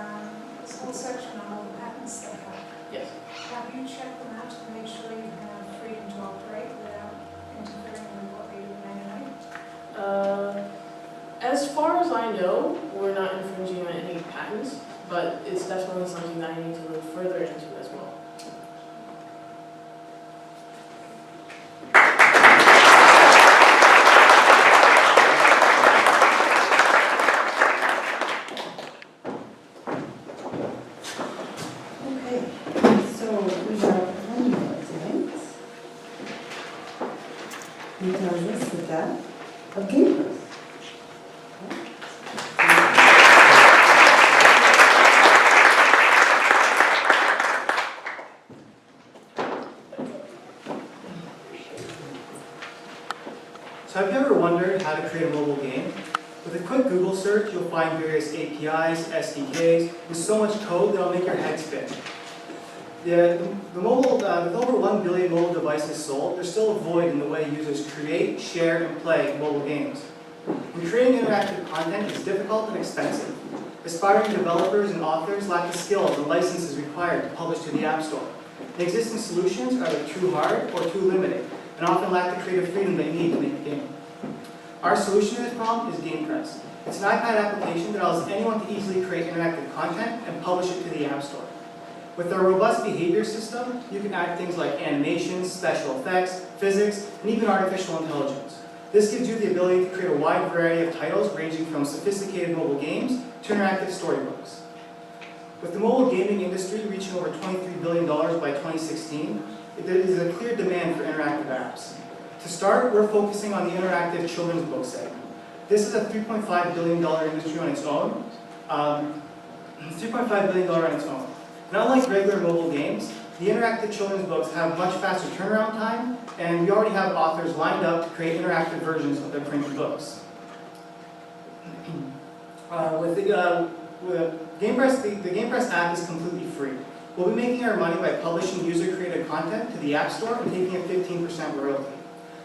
this whole section on all the patents they have. Yes. Have you checked them out to make sure you have freedom to operate without interfering with what they do manually? As far as I know, we're not infringing on any patents, but it's definitely something that I need to look further into as well. Okay, so we have one more tonight. Who tells us the death of gamers? So have you ever wondered how to create a mobile game? With a quick Google search, you'll find various APIs, SDKs, and so much code that'll make your head spin. With over 1 billion mobile devices sold, there's still a void in the way users create, share, and play mobile games. When creating interactive content is difficult and expensive. Aspiring developers and authors lack the skills and licenses required to publish to the App Store. The existing solutions are either too hard or too limited, and often lack the creative freedom they need to make a game. Our solution to this problem is GamePress. It's an iPad application that allows anyone to easily create interactive content and publish it to the App Store. With our robust behavior system, you can add things like animations, special effects, physics, and even artificial intelligence. This gives you the ability to create a wide variety of titles ranging from sophisticated mobile games to interactive storybooks. With the mobile gaming industry reaching over $23 billion by 2016, there is a clear demand for interactive apps. To start, we're focusing on the interactive children's book segment. This is a $3.5 billion industry on its own. $3.5 billion on its own. And unlike regular mobile games, the interactive children's books have much faster turnaround time, and we already have authors lined up to create interactive versions of their printed books. With GamePress, the GamePress app is completely free. We'll be making our money by publishing user-created content to the App Store and taking a 15% royalty.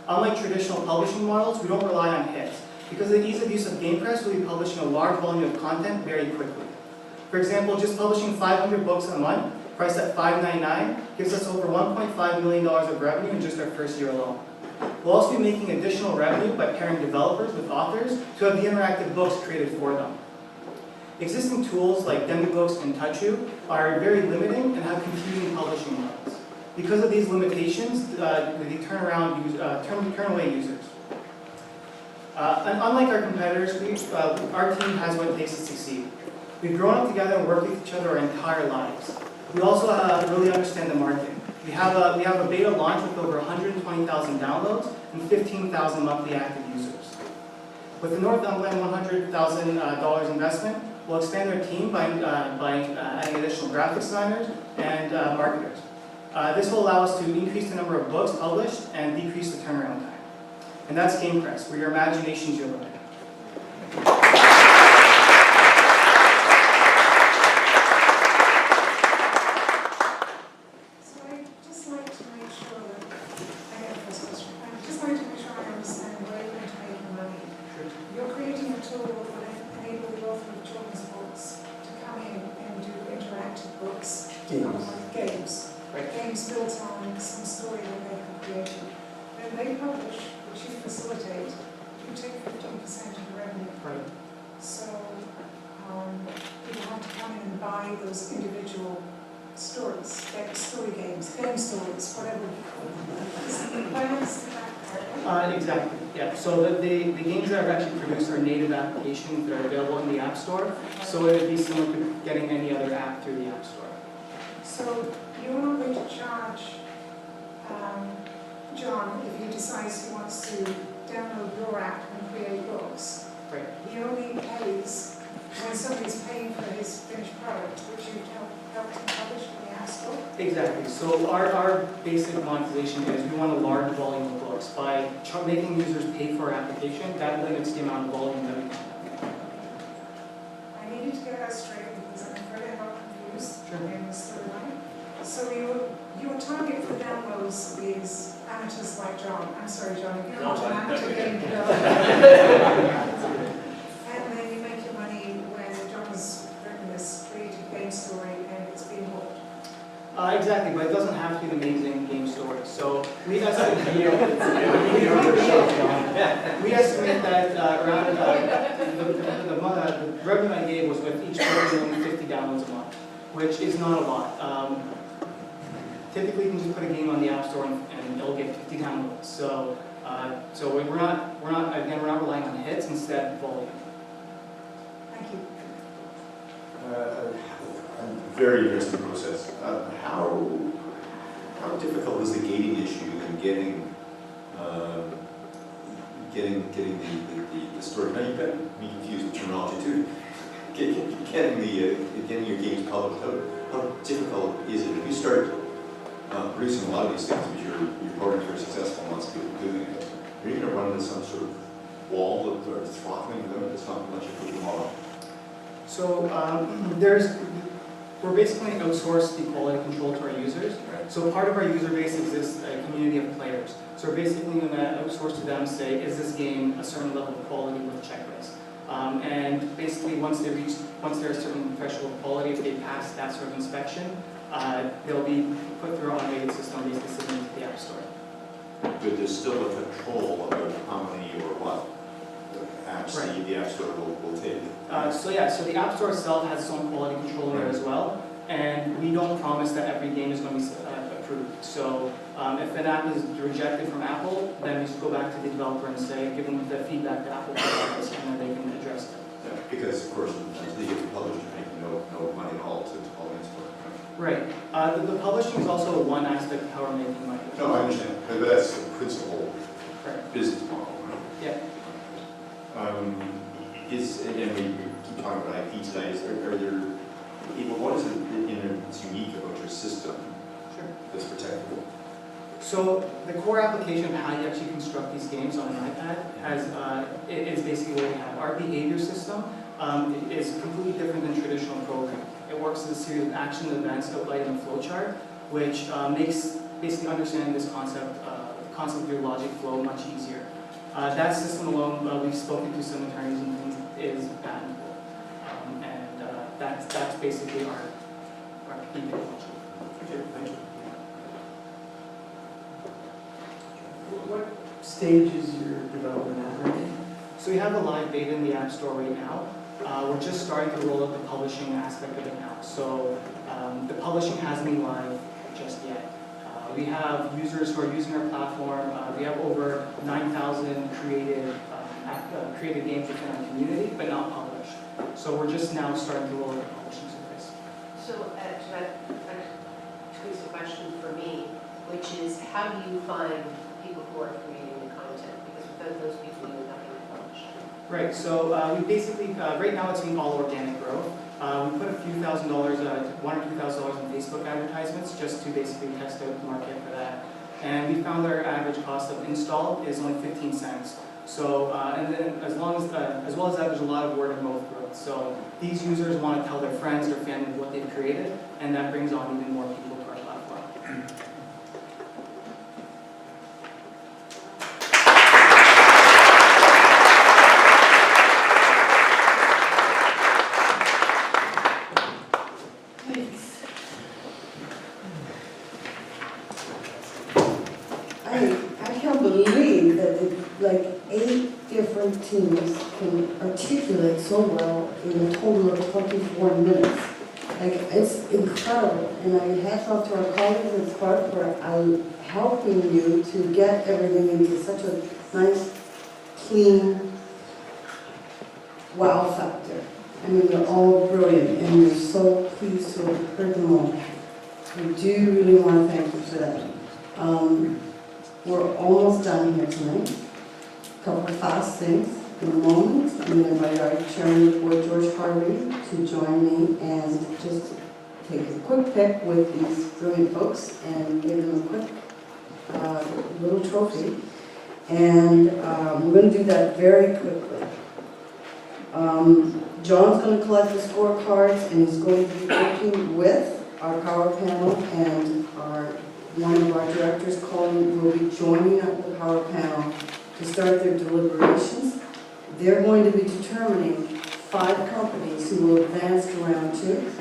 Unlike traditional publishing models, we don't rely on hits. Because of the ease of use of GamePress, we'll be publishing a large volume of content very quickly. For example, just publishing 500 books a month priced at $5.99, gives us over $1.5 million of revenue in just our first year alone. We'll also be making additional revenue by pairing developers with authors to have the interactive books created for them. Existing tools like DemiBooks and Touchu are very limiting and have confusing publishing models. Because of these limitations, they turn away users. And unlike our competitors, our team has what it takes to succeed. We've grown up together and worked with each other our entire lives. We also really understand the market. We have a beta launch with over 120,000 downloads and 15,000 monthly active users. With the Northumberland $100,000 investment, we'll expand our team by adding additional graphics designers and marketers. This will allow us to increase the number of books published and decrease the turnaround time. And that's GamePress, where your imagination's your limit. Games built on some story that they have created. When they publish, which you facilitate, you take 15% of the revenue. Right. So people have to come in and buy those individual stories, like story games, game stories, whatever you call them. Is the plans that Exactly, yeah. So the games that I've actually produced are native applications that are available in the App Store. So it would be similar to getting any other app through the App Store. So you're not going to charge John if he decides he wants to download your app and create books. Right. He only pays when somebody's paying for his finished product, which you've helped him publish in the App Store. Exactly. So our basic monetization is we want a large volume of books. By making users pay for our application, that limits the amount of volume that we can have. I needed to get that straight because I'm afraid I got confused in the storyline. So your target for downloads is amateurs like John. I'm sorry, John, if you're not an amateur game developer. And then you make your money when John has written this creative game story and it's being bought. Exactly, but it doesn't have to be an amazing game story. So we estimate that around the revenue I gave was with each book only 50 downloads a month, which is not a lot. Typically, you can just put a game on the App Store and it'll get 50 downloads. So we're not relying on hits, instead volume. Thank you. A very interesting process. How difficult is the gating issue in getting the story? Now you've got me confused with terminology too. Getting your games published. How difficult is it? If you start producing a lot of these things, because your programs are successful, lots of people doing it, are you going to run into some sort of wall or throttling them? It's not much of a model. So we're basically outsourced the quality control to our users. Right. So part of our user base exists a community of players. So we're basically going to outsource to them, say, is this game a certain level of quality with checklists? And basically, once they're a certain threshold of quality, if they pass that sort of inspection, they'll be put through our automated system, basically submitted to the App Store. But there's still a control about how many or what apps the App Store will take. So the App Store itself has its own quality control in there as well, and we don't promise that every game is going to be approved. So if an app is rejected from Apple, then we just go back to the developer and say, give them the feedback that Apple provides, and then they can address it. Yeah, because of course, until you get the publisher, you're making no money at all to all the store. Right. The publishing is also one aspect of how we're making money. No, I understand, but that's the principal business model, right? Yeah. Again, we keep talking about IP tonight. Are there, what is it that's unique about your system that's protectable? So the core application of how you actually construct these games on an iPad is basically what we have. Our behavior system is completely different than traditional programming. It works as a series of action events outlined in a flowchart, which makes basically understanding this concept through logic flow much easier. That system alone, we've spoken to some attorneys and things, is patentable. And that's basically our key technology. Thank you. What stage is your development at right now? So we have a live beta in the App Store right now. We're just starting to roll out the publishing aspect of it now. So the publishing hasn't been live just yet. We have users who are using our platform. We have over 9,000 created games within our community, but not published. So we're just now starting to roll out the publishing service. So that tweaks a question for me, which is how do you find people who are creating the content? Because without those people, you have nothing to publish. Right, so we basically, right now it's being all organic growth. We put a few $1,000, $1,000 or $2,000 in Facebook advertisements just to basically test out the market for that. And we found our average cost of install is only 15 cents. So, and then as well as that, there's a lot of word of mouth growth. So these users want to tell their friends, their family what they've created, and that brings on even more people to our platform. I can't believe that like 8 different teams can articulate so well in a total of 24 minutes. Like, it's incredible, and I hats off to our colleagues at Spark for helping you to get everything into such a nice, clean wow factor. I mean, they're all brilliant, and we're so pleased to have heard them all. We do really want to thank you for that. We're almost done here tonight. A couple of fast things. In a moment, I'm going to invite our chairman of the board, George Harvey, to join me and just take a quick pic with these brilliant folks and give them a quick little trophy. And we're going to do that very quickly. John's going to collect the scorecards, and he's going to be working with our power panel, and one of our directors, Colin, will be joining up the power panel to start their deliberations. They're going to be determining 5 companies who will advance to round 2.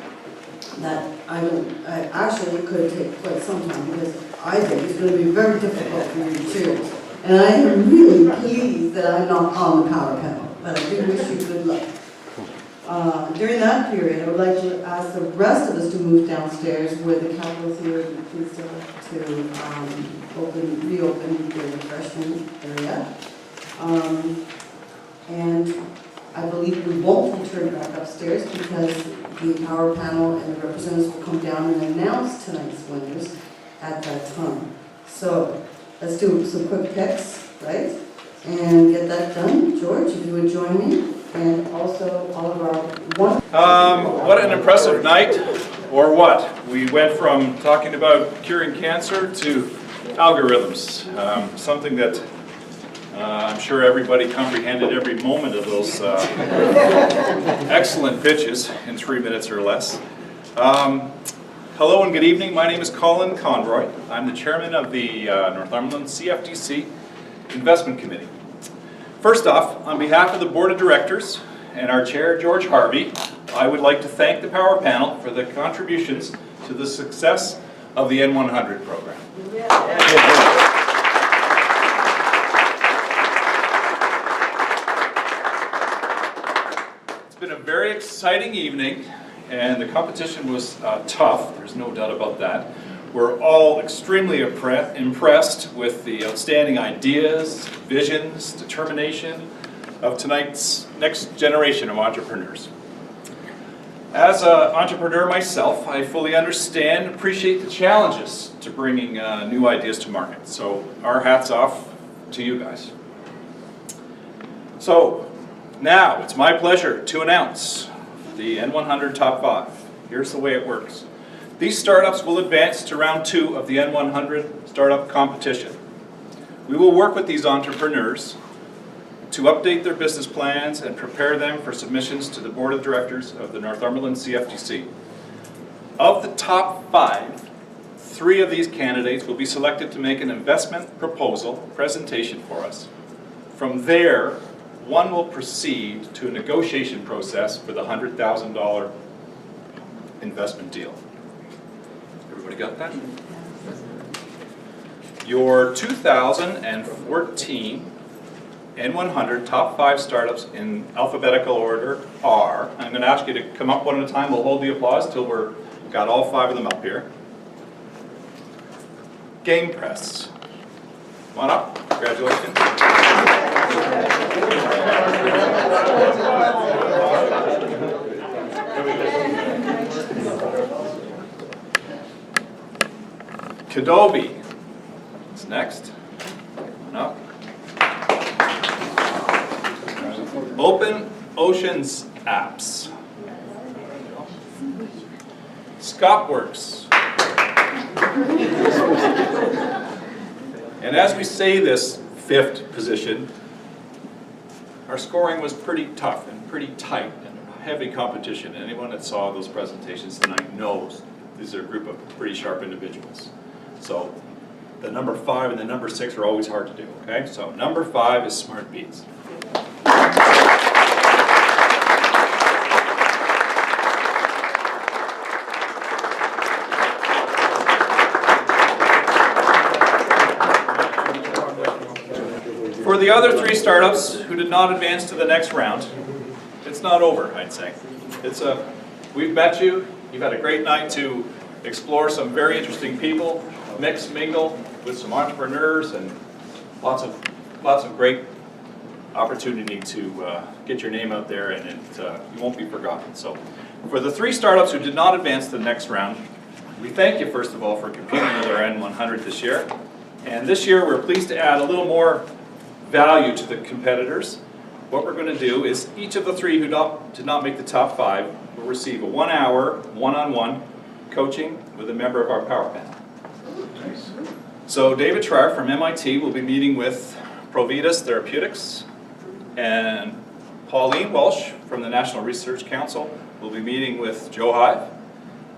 That actually it could take quite some time, because I think it's going to be very difficult for you too. And I am really pleased that I'm not on the power panel, but I do wish you good luck. During that period, I would like to ask the rest of us to move downstairs where the Capitol Theater would be pleased to reopen the refreshment area. And I believe we won't return back upstairs because the power panel and the representatives will come down and announce tonight's winners at that time. So let's do some quick picks, right? And get that done. George, if you would join me, and also all of our what an impressive night, or what? We went from talking about curing cancer to algorithms, something that I'm sure everybody comprehended every moment of those excellent pitches in 3 minutes or less. Hello and good evening. My name is Colin Conroy. I'm the chairman of the Northumberland CFTC Investment Committee. First off, on behalf of the board of directors and our chair, George Harvey, I would like to thank the power panel for the contributions to the success of the N100 program. It's been a very exciting evening, and the competition was tough, there's no doubt about that. We're all extremely impressed with the outstanding ideas, visions, determination of tonight's next generation of entrepreneurs. As an entrepreneur myself, I fully understand and appreciate the challenges to bringing new ideas to market. So our hats off to you guys. So now it's my pleasure to announce the N100 Top 5. Here's the way it works. These startups will advance to round 2 of the N100 Startup Competition. We will work with these entrepreneurs to update their business plans and prepare them for submissions to the Board of Directors of the Northumberland CFTC. Of the top 5, 3 of these candidates will be selected to make an investment proposal presentation for us. From there, 1 will proceed to a negotiation process for the $100,000 investment deal. Everybody got that? Your 2014 N100 top 5 startups in alphabetical order are, I'm going to ask you to come up one at a time. We'll hold the applause till we've got all 5 of them up here. Game Press. Come on up. Congratulations. Kidobi. What's next? Come on up. Open Oceans Apps. Scottworks. And as we say this 5th position, our scoring was pretty tough and pretty tight and heavy competition. Anyone that saw those presentations tonight knows these are a group of pretty sharp individuals. So the number 5 and the number 6 are always hard to do, okay? So number 5 is Smart Beats. For the other 3 startups who did not advance to the next round, it's not over, I'd say. We've met you, you've had a great night to explore some very interesting people, mix, mingle with some entrepreneurs, and lots of great opportunity to get your name out there, and you won't be forgotten. So for the 3 startups who did not advance to the next round, we thank you first of all for competing with our N100 this year. And this year we're pleased to add a little more value to the competitors. What we're going to do is each of the 3 who did not make the top 5 will receive a 1-hour, one-on-one coaching with a member of our power panel. So David Schreier from MIT will be meeting with Providus Therapeutics, and Pauline Welsh from the National Research Council will be meeting with Johive,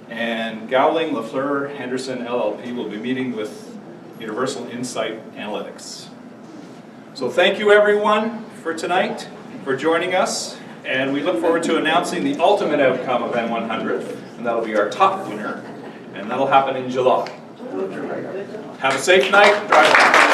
and Gowling, Lafleur, Henderson LLP will be meeting with Universal Insight Analytics. So thank you everyone for tonight, for joining us, and we look forward to announcing the ultimate outcome of N100, and that'll be our top winner, and that'll happen in July. Have a safe night. Drive